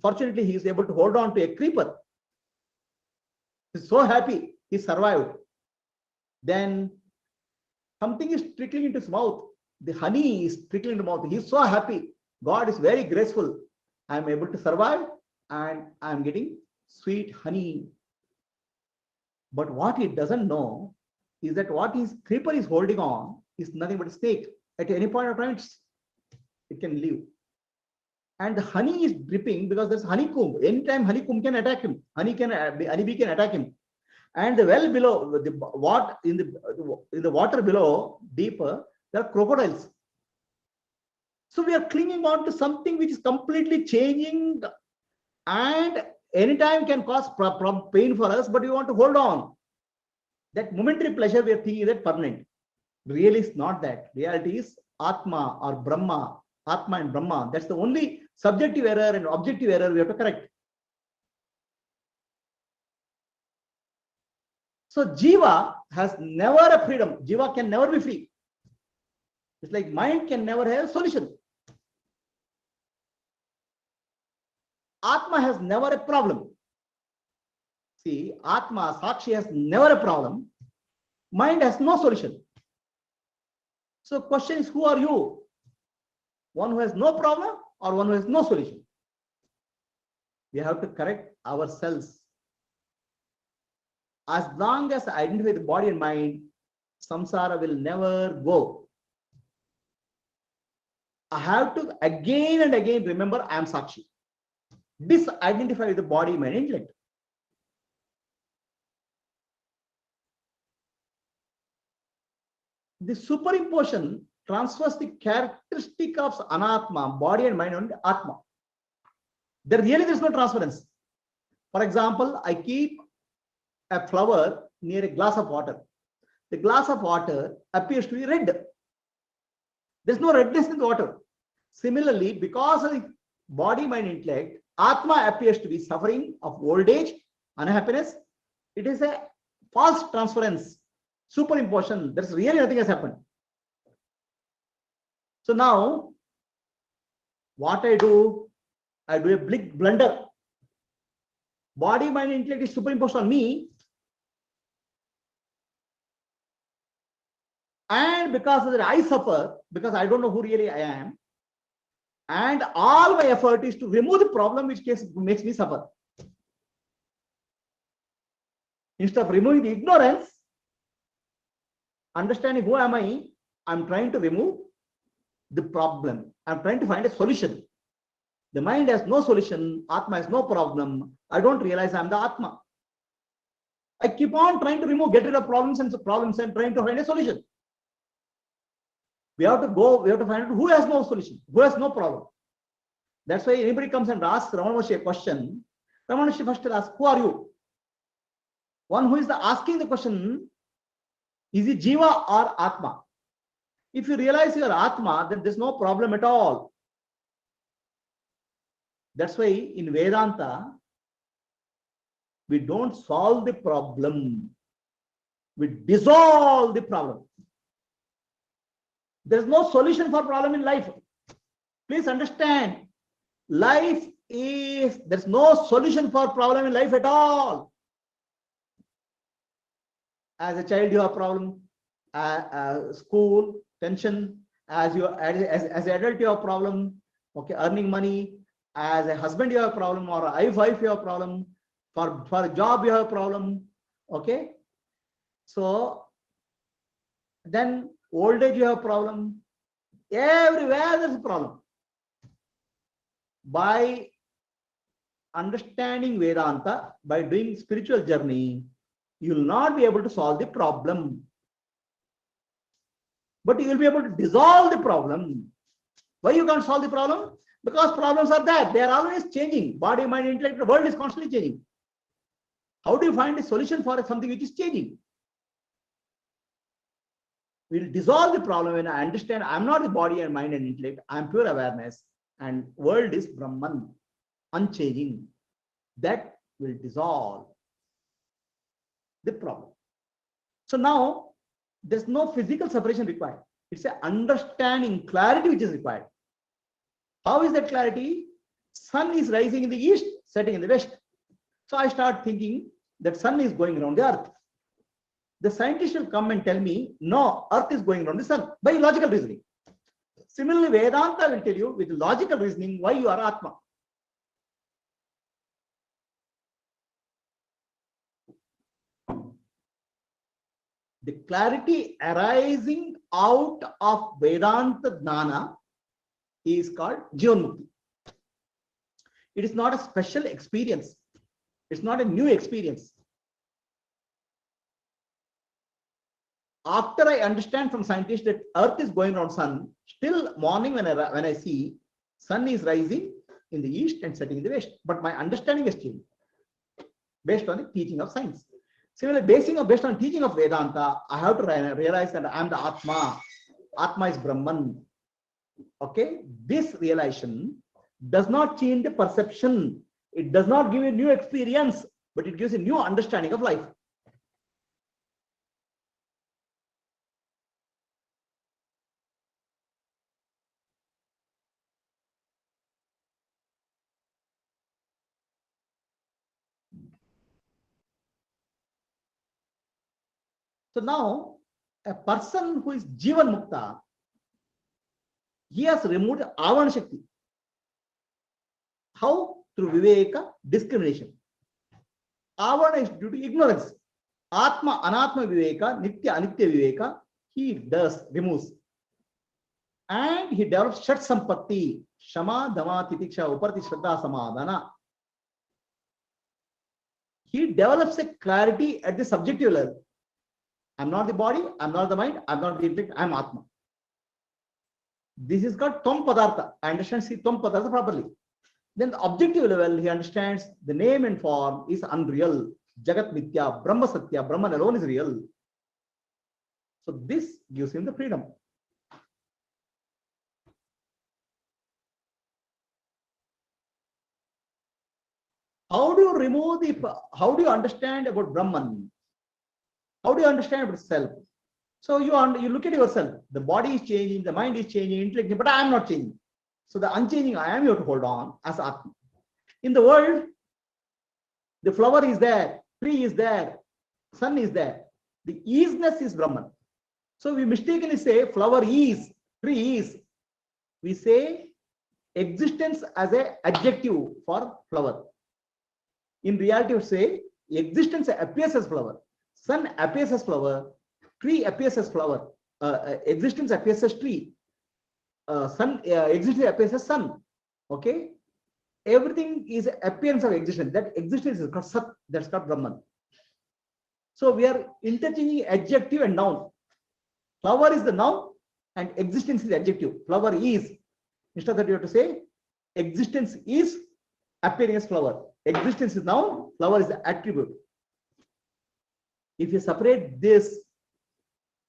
A: Fortunately, he is able to hold on to a creeper. He's so happy, he survived. Then something is trickling into his mouth. The honey is trickling into his mouth. He is so happy. God is very graceful. I am able to survive and I am getting sweet honey. But what he doesn't know is that what his creeper is holding on is nothing but a snake. At any point of time, it can leave. And the honey is dripping because there's honeycomb. Anytime honeycomb can attack him. Honeybee can attack him. And the well below, in the water below, deeper, there are crocodiles. So we are clinging on to something which is completely changing, and anytime can cause pain for us, but we want to hold on. That momentary pleasure we are thinking that permanent. Really, it's not that. Reality is Atma or Brahma, Atma and Brahma. That's the only subjective error and objective error we have to correct. So Jiva has never a freedom. Jiva can never be free. It's like mind can never have a solution. Atma has never a problem. See, Atma, Sakshi has never a problem. Mind has no solution. So question is, who are you? One who has no problem or one who has no solution? We have to correct ourselves. As long as I identify the body and mind, samsara will never go. I have to again and again remember I am Sakshi. Disidentify with the body, mind, intellect. The superimposition transfers the characteristic of anatma, body and mind, on atma. There is no transference. For example, I keep a flower near a glass of water. The glass of water appears to be red. There's no redness in the water. Similarly, because of the body, mind, intellect, atma appears to be suffering of old age, unhappiness. It is a false transference, superimposition. There's really nothing has happened. So now, what I do a big blunder. Body, mind, intellect is superimposed on me. And because of that, I suffer because I don't know who really I am. And all my effort is to remove the problem which makes me suffer. Instead of removing the ignorance, understanding who am I, I'm trying to remove the problem. I'm trying to find a solution. The mind has no solution. Atma has no problem. I don't realize I'm the Atma. I keep on trying to get rid of problems and trying to find a solution. We have to find out who has no solution, who has no problem. That's why anybody comes and asks Ramana Maharshi a question, Ramana Maharshi first will ask, who are you? One who is asking the question, is it Jiva or Atma? If you realize you are Atma, then there's no problem at all. That's why in Vedanta, we don't solve the problem. We dissolve the problem. There's no solution for problem in life. Please understand, there's no solution for problem in life at all. As a child, you have problem, school, tension. As an adult, you have problem, okay, earning money. As a husband, you have a problem, or a wife, you have a problem. For a job, you have a problem, okay. So then old age, you have a problem. Everywhere there's a problem. By understanding Vedanta, by doing spiritual journey, you will not be able to solve the problem. But you will be able to dissolve the problem. Why you can't solve the problem? Because problems are there. They are always changing. Body, mind, intellect, the world is constantly changing. How do you find a solution for something which is changing? We'll dissolve the problem when I understand I'm not the body and mind and intellect. I'm pure awareness. And world is Brahman, unchanging. That will dissolve the problem. So now there's no physical separation required. It's an understanding, clarity which is required. How is that clarity? Sun is rising in the east, setting in the west. So I start thinking that sun is going around the earth. The scientist will come and tell me, no, earth is going around the sun, by logical reasoning. Similarly, Vedanta will tell you with logical reasoning why you are Atma. The clarity arising out of Vedanta Jnana is called Jivanmukti. It is not a special experience. It's not a new experience. After I understand from scientists that Earth is going around sun, still morning when I see sun is rising in the east and setting in the west. But my understanding has changed based on the teaching of science. Similarly, based on teaching of Vedanta, I have to realize that I am the Atma. Atma is Brahman. Okay, this realization does not change the perception. It does not give a new experience, but it gives a new understanding of life. So now, a person who is Jivan Mukta, he has removed Avana Shakti. How? Through Viveka, discrimination. Avana is due to ignorance. Atma, Anatma Viveka, Nitya, Anitya Viveka, he removes. And he develops Shat Sampatti, Shama, Dhamma, Titiksha, Uparti, Shraddha, Samadhana. He develops a clarity at the subjective level. I'm not the body, I'm not the mind, I'm not the intellect, I'm Atma. This is called Tvam Padartha. I understand Tvam Padartha properly. Then the objective level, he understands the name and form is unreal. Jagat Mithya, Brahma Satya, Brahman alone is real. So this gives him the freedom. How do you understand about Brahman? How do you understand about self? So you look at yourself. The body is changing, the mind is changing, intellect, but I am not changing. So the unchanging I am, you have to hold on as Atma. In the world, the flower is there, tree is there, sun is there. The isness is Brahman. So we mistakenly say flower is, tree is. We say existence as an adjective for flower. In reality, we say existence appears as flower, sun appears as flower, tree appears as flower, existence appears as tree, existence appears as sun. Okay, everything is appearance of existence. That existence is called Sat. That's called Brahman. So we are interchanging adjective and noun. Flower is the noun and existence is adjective. Flower is. Instead of that, you have to say existence is appearing as flower. Existence is noun, flower is the attribute. If you separate this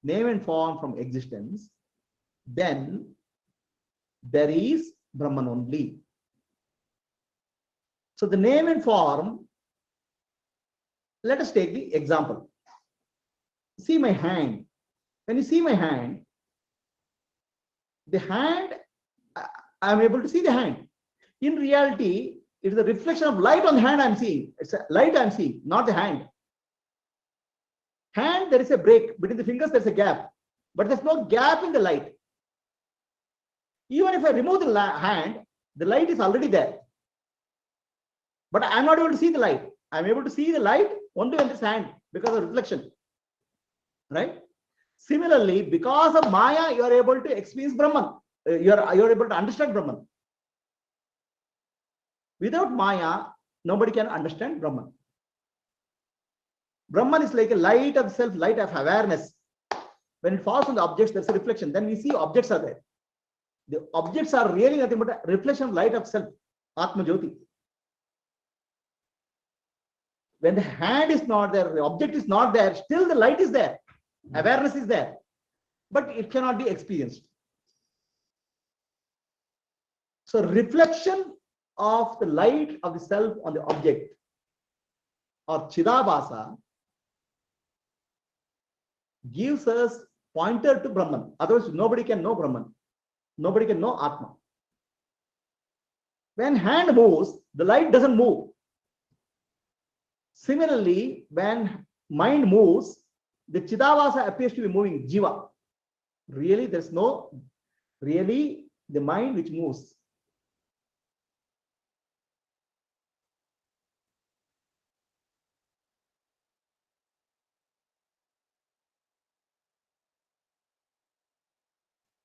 A: name and form from existence, then there is Brahman only. So the name and form, let us take the example. See my hand. When you see my hand, the hand, I am able to see the hand. In reality, it is a reflection of light on the hand I am seeing. It's a light I am seeing, not the hand. Hand, there is a break. Between the fingers, there is a gap. But there is no gap in the light. Even if I remove the hand, the light is already there. But I am not able to see the light. I am able to see the light only in this hand because of reflection. Right? Similarly, because of Maya, you are able to experience Brahman. You are able to understand Brahman. Without Maya, nobody can understand Brahman. Brahman is like a light of self, light of awareness. When it falls on the objects, there's a reflection. Then we see objects are there. The objects are really nothing but a reflection of light of self, Atma Jyoti. When the hand is not there, the object is not there, still the light is there. Awareness is there. But it cannot be experienced. So reflection of the light of the self on the object or Chidabhasa gives us pointer to Brahman. Otherwise, nobody can know Brahman. Nobody can know Atma. When hand moves, the light doesn't move. Similarly, when mind moves, the Chidabhasa appears to be moving, Jiva. Really, there's no, really the mind which moves.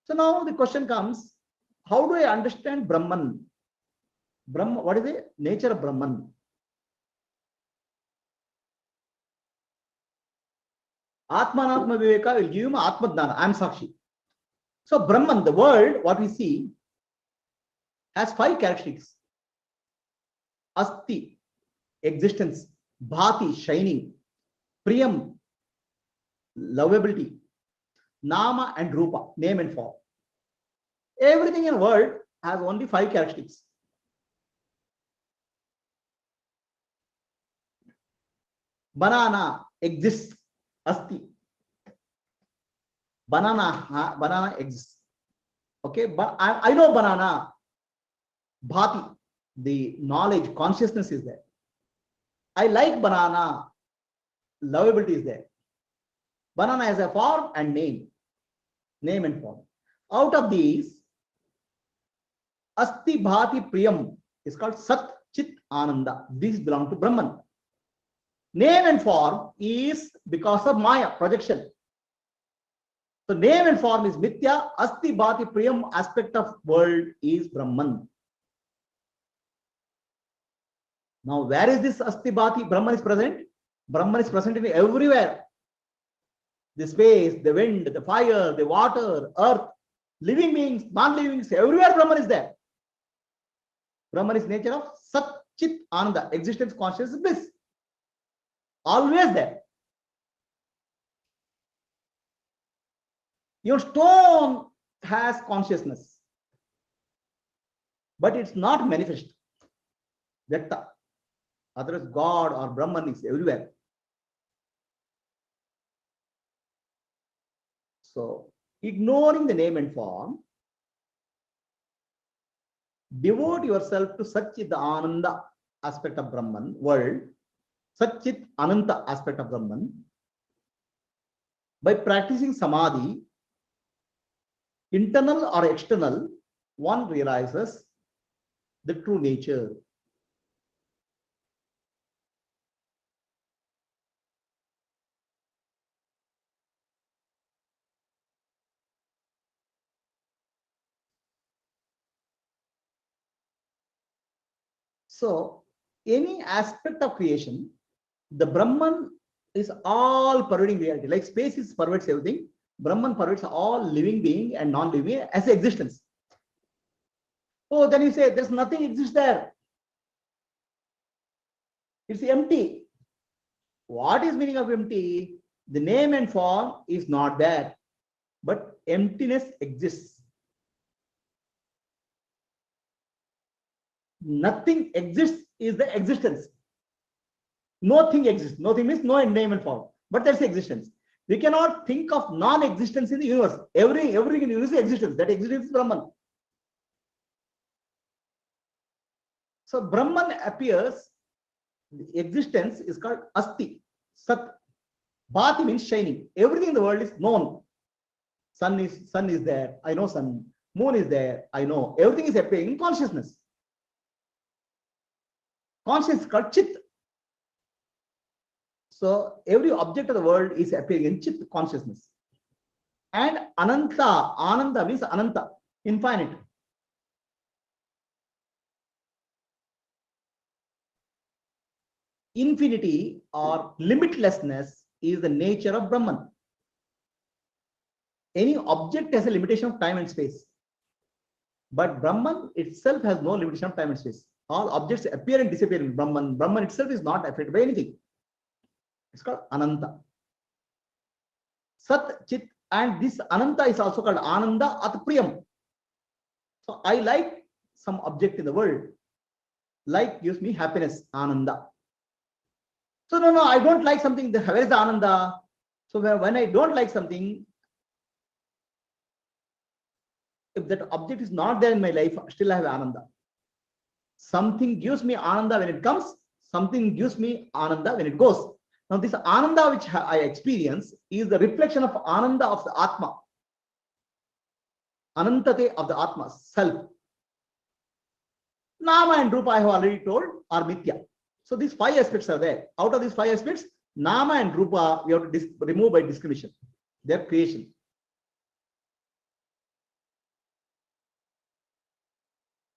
A: So now the question comes, how do I understand Brahman? Brahman, what is the nature of Brahman? Atmano Atma Viveka will give him Atma Dhyana. I am Sakshi. So Brahman, the world, what we see, has 5 characteristics. Asti, existence. Bhati, shining. Priyam, lovability. Nama and Rupa, name and form. Everything in the world has only 5 characteristics. Banana exists. Asti. Banana exists. Okay, but I know banana. Bhati, the knowledge, consciousness is there. I like banana. Lovability is there. Banana has a form and name and form. Out of these, Asti Bhati Priyam is called Sat Chit Ananda. These belong to Brahman. Name and form is because of Maya, projection. So name and form is Mithya. Asti Bhati Priyam aspect of world is Brahman. Now, where is this Asti Bhati? Brahman is present. Brahman is present in everywhere. The space, the wind, the fire, the water, earth, living beings, non-living beings, everywhere Brahman is there. Brahman is nature of Sat Chit Ananda, existence, consciousness, bliss. Always there. Your stone has consciousness, but it's not manifest. Vyakta. Otherwise, God or Brahman is everywhere. So, ignoring the name and form, devote yourself to Satchit Ananda aspect of Brahman, world, Satchit Ananta aspect of Brahman. By practicing Samadhi, internal or external, one realizes the true nature. So, any aspect of creation, the Brahman is all pervading reality. Like space is pervades everything, Brahman pervades all living being and non-living as existence. Oh, then you say there's nothing exists there. It's empty. What is meaning of empty? The name and form is not there, but emptiness exists. Nothing exists is the existence. Nothing exists. Nothing means no name and form, but that's existence. We cannot think of non-existence in the universe. Everything in the universe is existence. That existence is Brahman. So Brahman appears. The existence is called Asti, Sat. Bhati means shining. Everything in the world is known. Sun is there. I know sun. Moon is there. I know. Everything is appearing in consciousness. Consciousness is called Chit. So every object of the world is appearing in Chit consciousness. And Ananta, Ananda means Ananta, infinite. Infinity or limitlessness is the nature of Brahman. Any object has a limitation of time and space. But Brahman itself has no limitation of time and space. All objects appear and disappear in Brahman. Brahman itself is not affected by anything. It's called Ananta. Sat, Chit, and this Ananta is also called Ananda at Priyam. So I like some object in the world. Like gives me happiness, Ananda. So no, I don't like something. Where is the Ananda? So when I don't like something, if that object is not there in my life, still I have Ananda. Something gives me Ananda when it comes, something gives me Ananda when it goes. Now this Ananda which I experience is the reflection of Ananda of the Atma. Anantate of the Atma, self. Nama and Rupa I have already told are Mithya. So these 5 aspects are there. Out of these 5 aspects, Nama and Rupa we have to remove by discrimination. Their creation.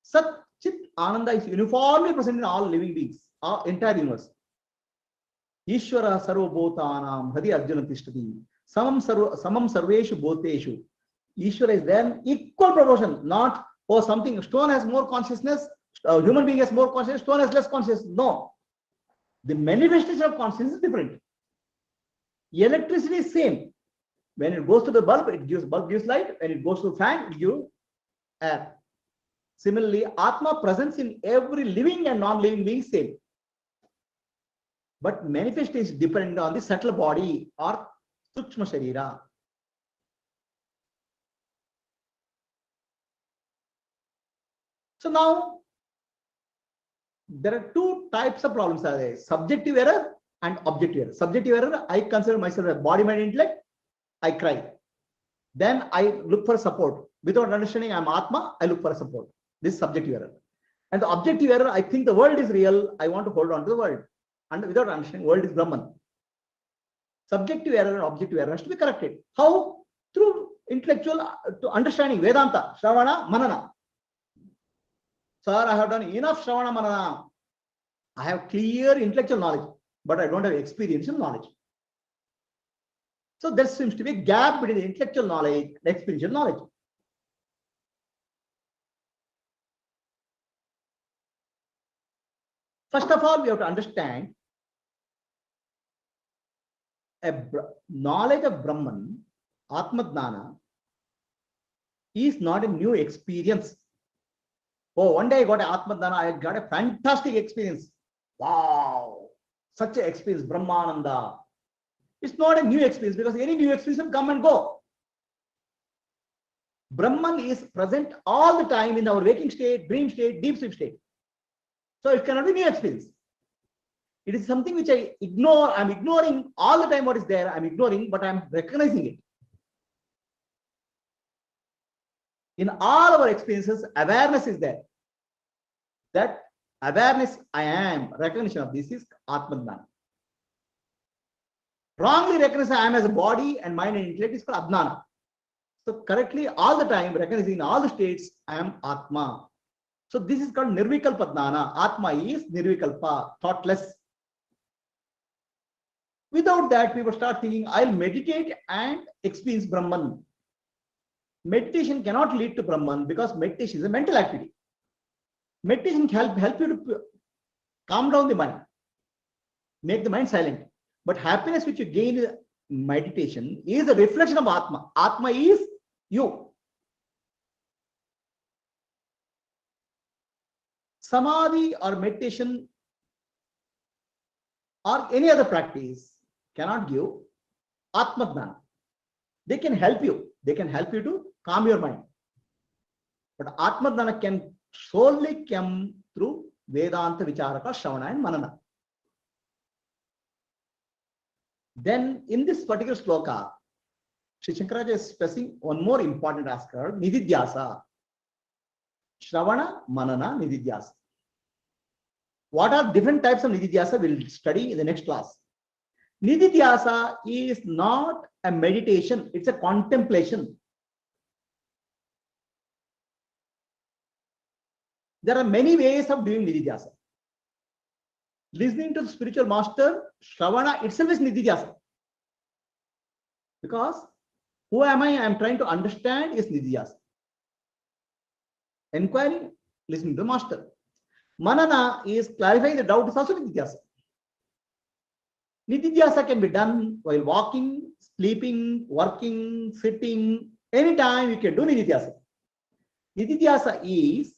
A: Sat Chit Ananda is uniformly present in all living beings, our entire universe. Ishvara sarvabhutanam hadi arjuna tishtati. Samam sarveshu bhuteshu. Ishvara is there in equal proportion, not something. Stone has more consciousness, human being has more consciousness, stone has less consciousness. No. The manifestation of consciousness is different. Electricity is same. When it goes to the bulb gives light. When it goes to the fan, it gives air. Similarly, Atma presence in every living and non-living being same. But manifestation dependent on the subtle body or Sukshma Sharira. So now, there are two types of problems. Subjective error and objective error. Subjective error, I consider myself a body, mind, intellect. I cry. Then I look for support. Without understanding I'm Atma, I look for support. This is subjective error. And the objective error, I think the world is real. I want to hold on to the world. And without understanding, world is Brahman. Subjective error and objective error has to be corrected. How? Through intellectual to understanding Vedanta, Shravana, Manana. Sir, I have done enough Shravana, Manana. I have clear intellectual knowledge, but I don't have experiential knowledge. So there seems to be a gap between the intellectual knowledge and experiential knowledge. First of all, we have to understand knowledge of Brahman, Atma-dnana, is not a new experience. Oh, one day I got an Atma-dnana, I got a fantastic experience. Wow, such an experience, Brahmananda. It's not a new experience because any new experience will come and go. Brahman is present all the time in our waking state, dream state, deep sleep state. So it cannot be new experience. It is something which I ignore. I'm ignoring all the time what is there. I'm ignoring, but I'm recognizing it. In all our experiences, awareness is there. That awareness, I am, recognition of this is Atma-dnana. Wrongly recognize I am as a body and mind and intellect is called Adnana. So correctly, all the time, recognizing in all the states, I am Atma. So this is called Nirvikalpa Dnana. Atma is Nirvikalpa, thoughtless. Without that, people start thinking, I'll meditate and experience Brahman. Meditation cannot lead to Brahman because meditation is a mental activity. Meditation can help you to calm down the mind, make the mind silent. But happiness which you gain in meditation is a reflection of Atma. Atma is you. Samadhi or meditation or any other practice cannot give Atma-dnana. They can help you. They can help you to calm your mind. But Atma-dnana can solely come through Vedanta Vichara, Shravana and Manana. Then in this particular sloka, Sri Shankaracharya is stressing one more important aspect, Nididhyasa. Shravana, Manana, Nididhyasa. What are different types of Nididhyasa we'll study in the next class. Nididhyasa is not a meditation, it's a contemplation. There are many ways of doing Nididhyasa. Listening to the spiritual master, Shravana itself is Nididhyasa. Because who am I am trying to understand is Nididhyasa. Inquiring, listening to the master. Manana is clarifying the doubt is also Nididhyasa. Nididhyasa can be done while walking, sleeping, working, sitting. Anytime you can do Nididhyasa. Nididhyasa is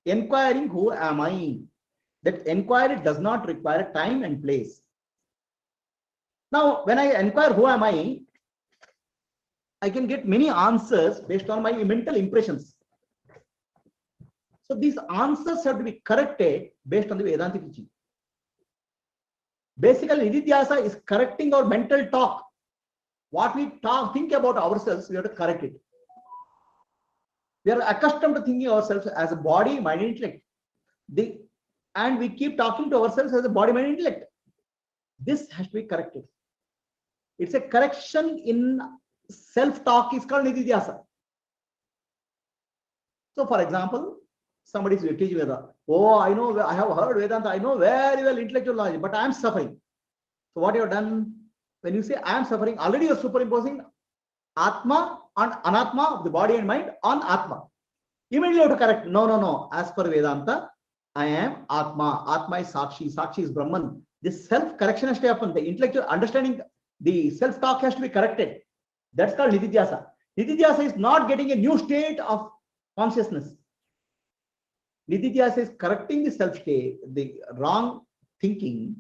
A: inquiring who am I. That inquiry does not require time and place. Now, when I inquire who am I can get many answers based on my mental impressions. So these answers have to be corrected based on the Vedantic teaching. Basically, Nididhyasa is correcting our mental talk. What we think about ourselves, we have to correct it. We are accustomed to thinking ourselves as a body, mind, intellect. And we keep talking to ourselves as a body, mind, intellect. This has to be corrected. It's a correction in self-talk is called Nididhyasa. So, for example, somebody is teaching Vedanta. Oh, I know, I have heard Vedanta. I know very well intellectual knowledge, but I am suffering. So what you have done, when you say I am suffering, already you are superimposing Atma on Anatma of the body and mind on Atma. Immediately you have to correct. No, no, no. As per Vedanta, I am Atma. Atma is Sakshi. Sakshi is Brahman. This self-correction has to happen. The intellectual understanding, the self-talk has to be corrected. That's called Nididhyasa. Nididhyasa is not getting a new state of consciousness. Nididhyasa is correcting the self-state, the wrong thinking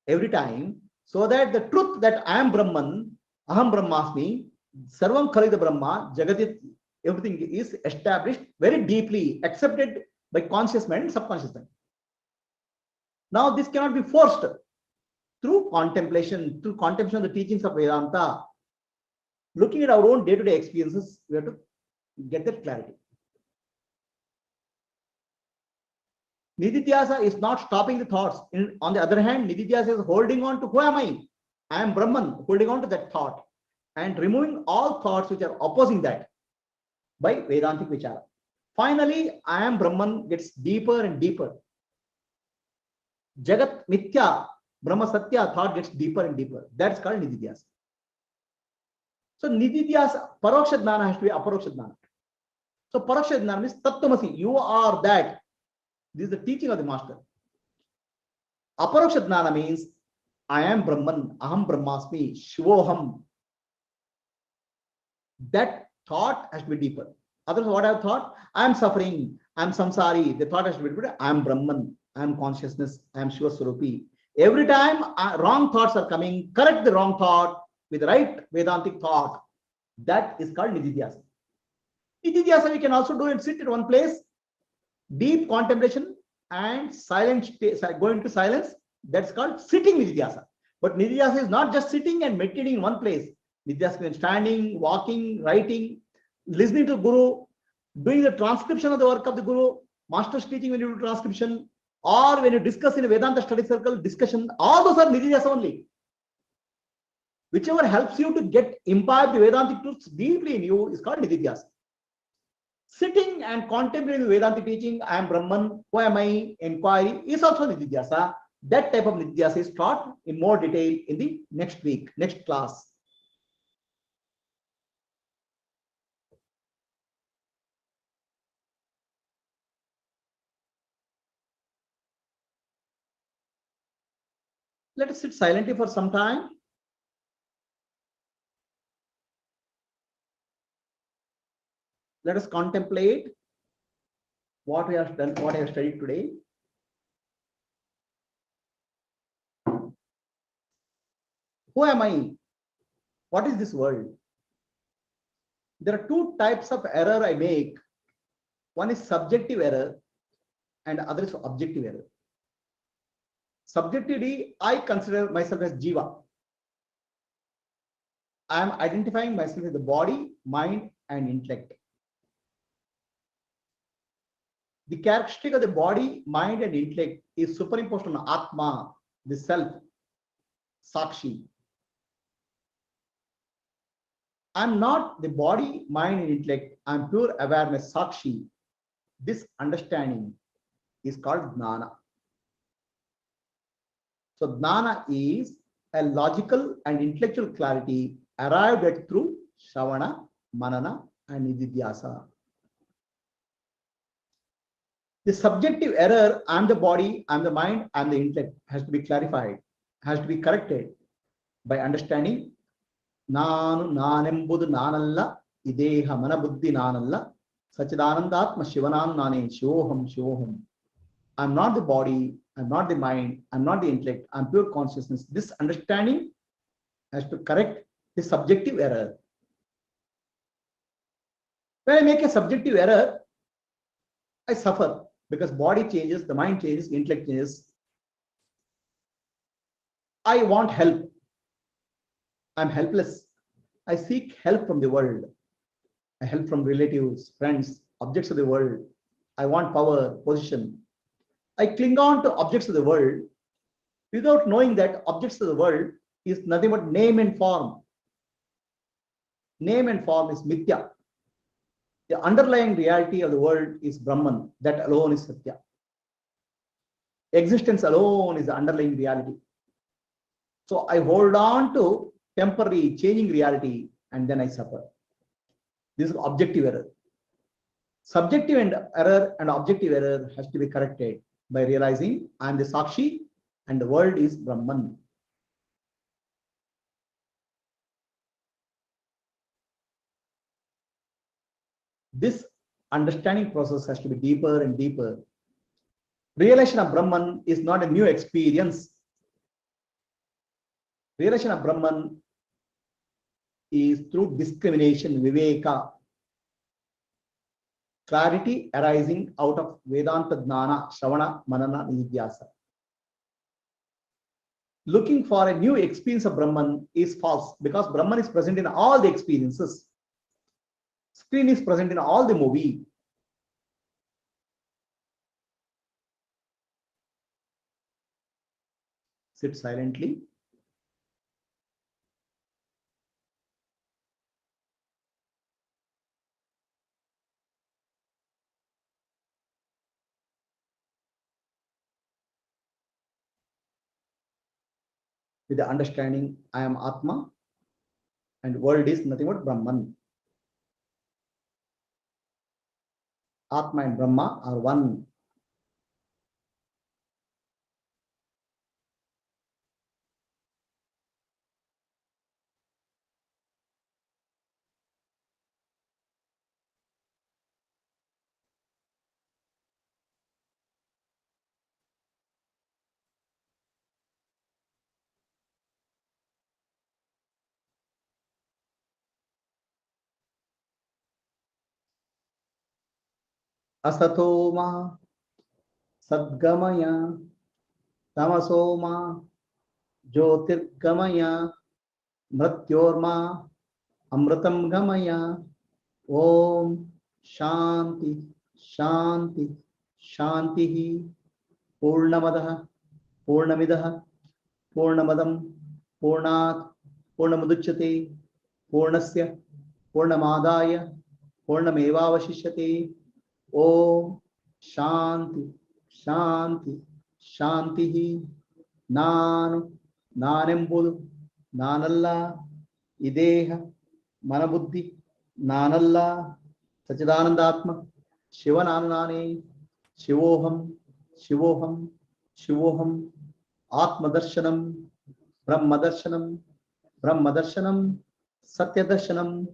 A: every time, so that the truth that I am Brahman, Aham Brahmasmi, Sarvam Khalida Brahma, Jagat, everything is established very deeply, accepted by conscious mind and subconscious mind. Now, this cannot be forced through contemplation of the teachings of Vedanta. Looking at our own day-to-day experiences, we have to get that clarity. Nididhyasa is not stopping the thoughts. On the other hand, Nididhyasa is holding on to who am I? I am Brahman, holding on to that thought and removing all thoughts which are opposing that by Vedantic Vichara. Finally, I am Brahman gets deeper and deeper. Jagat Mithya, Brahma Satya thought gets deeper and deeper. That's called Nididhyasa. So Nididhyasa, Paroksha Jnana has to be Aparoksha Jnana. So Paroksha Jnana means Tattvamasi, you are that. This is the teaching of the master. Aparoksha Jnana means I am Brahman, Aham Brahmasmi, Shivoham. That thought has to be deeper. Otherwise, what I have thought? I am suffering, I am samsari. The thought has to be deeper. I am Brahman, I am consciousness, I am Shiva Swarupi. Every time wrong thoughts are coming, correct the wrong thought with the right Vedantic thought. That is called Nididhyasa. Nididhyasa we can also do and sit at one place, deep contemplation and silence, going to silence. That's called sitting Nididhyasa. But Nididhyasa is not just sitting and meditating in one place. Nididhyasa means standing, walking, writing, listening to Guru, doing the transcription of the work of the Guru, master's teaching when you do transcription, or when you discuss in a Vedanta study circle discussion. All those are Nididhyasa only. Whichever helps you to get imbibe the Vedantic truths deeply in you is called Nididhyasa. Sitting and contemplating the Vedantic teaching, I am Brahman, who am I, inquiry, is also Nididhyasa. That type of Nididhyasa is taught in more detail in the next week, next class. Let us sit silently for some time. Let us contemplate what we have done, what I have studied today. Who am I? What is this world? There are two types of error I make. One is subjective error and other is objective error. Subjectively, I consider myself as Jiva. I am identifying myself with the body, mind, and intellect. The characteristic of the body, mind, and intellect is superimposed on Atma, the self, Sakshi. I'm not the body, mind, and intellect. I'm pure awareness, Sakshi. This understanding is called Jnana. So Jnana is a logical and intellectual clarity arrived at through Shravana, Manana, and Nididhyasa. The subjective error, I'm the body, I'm the mind, I'm the intellect, has to be clarified, has to be corrected by understanding Nanu Nanembudu Nanalla, Ideha Manabuddhi Nanalla, Sachidanandatma Shivanam Nane, Shivoham Shivoham. I'm not the body, I'm not the mind, I'm not the intellect, I'm pure consciousness. This understanding has to correct the subjective error. When I make a subjective error, I suffer because body changes, the mind changes, intellect changes. I want help. I'm helpless. I seek help from the world. I help from relatives, friends, objects of the world. I want power, position. I cling on to objects of the world without knowing that objects of the world is nothing but name and form. Name and form is mithya. The underlying reality of the world is Brahman. That alone is Satya. Existence alone is the underlying reality. So I hold on to temporary changing reality and then I suffer. This is objective error. Subjective error and objective error has to be corrected by realizing I am the Sakshi and the world is Brahman. This understanding process has to be deeper and deeper. Realization of Brahman is not a new experience. Realization of Brahman is through discrimination, Viveka, clarity arising out of Vedanta Jnana, Shravana, Manana, Nidhyasa. Looking for a new experience of Brahman is false because Brahman is present in all the experiences. Screen is present in all the movie. Sit silently. With the understanding I am Atma and world is nothing but Brahman. Atma and Brahma are one. Asatoma Sadgamaya Tamasoma Jyotirgamaya Mrityorma Amritam Gamaya. Om Shanti Shanti Shanti Purnamadaha Purnamidaha Purnamadam Purnat Purnamuduchyate Purnasya Purnamadaya Purnamevavashishyate. Om Shanti Shanti Shanti. Nanu Nanembudu Nanalla Ideha Manabuddhi Nanalla Sachidanandatma Shivananane Shivoham Shivoham Shivoham Atmadarshanam Brahmadarshanam Brahmadarshanam Satyadarshanam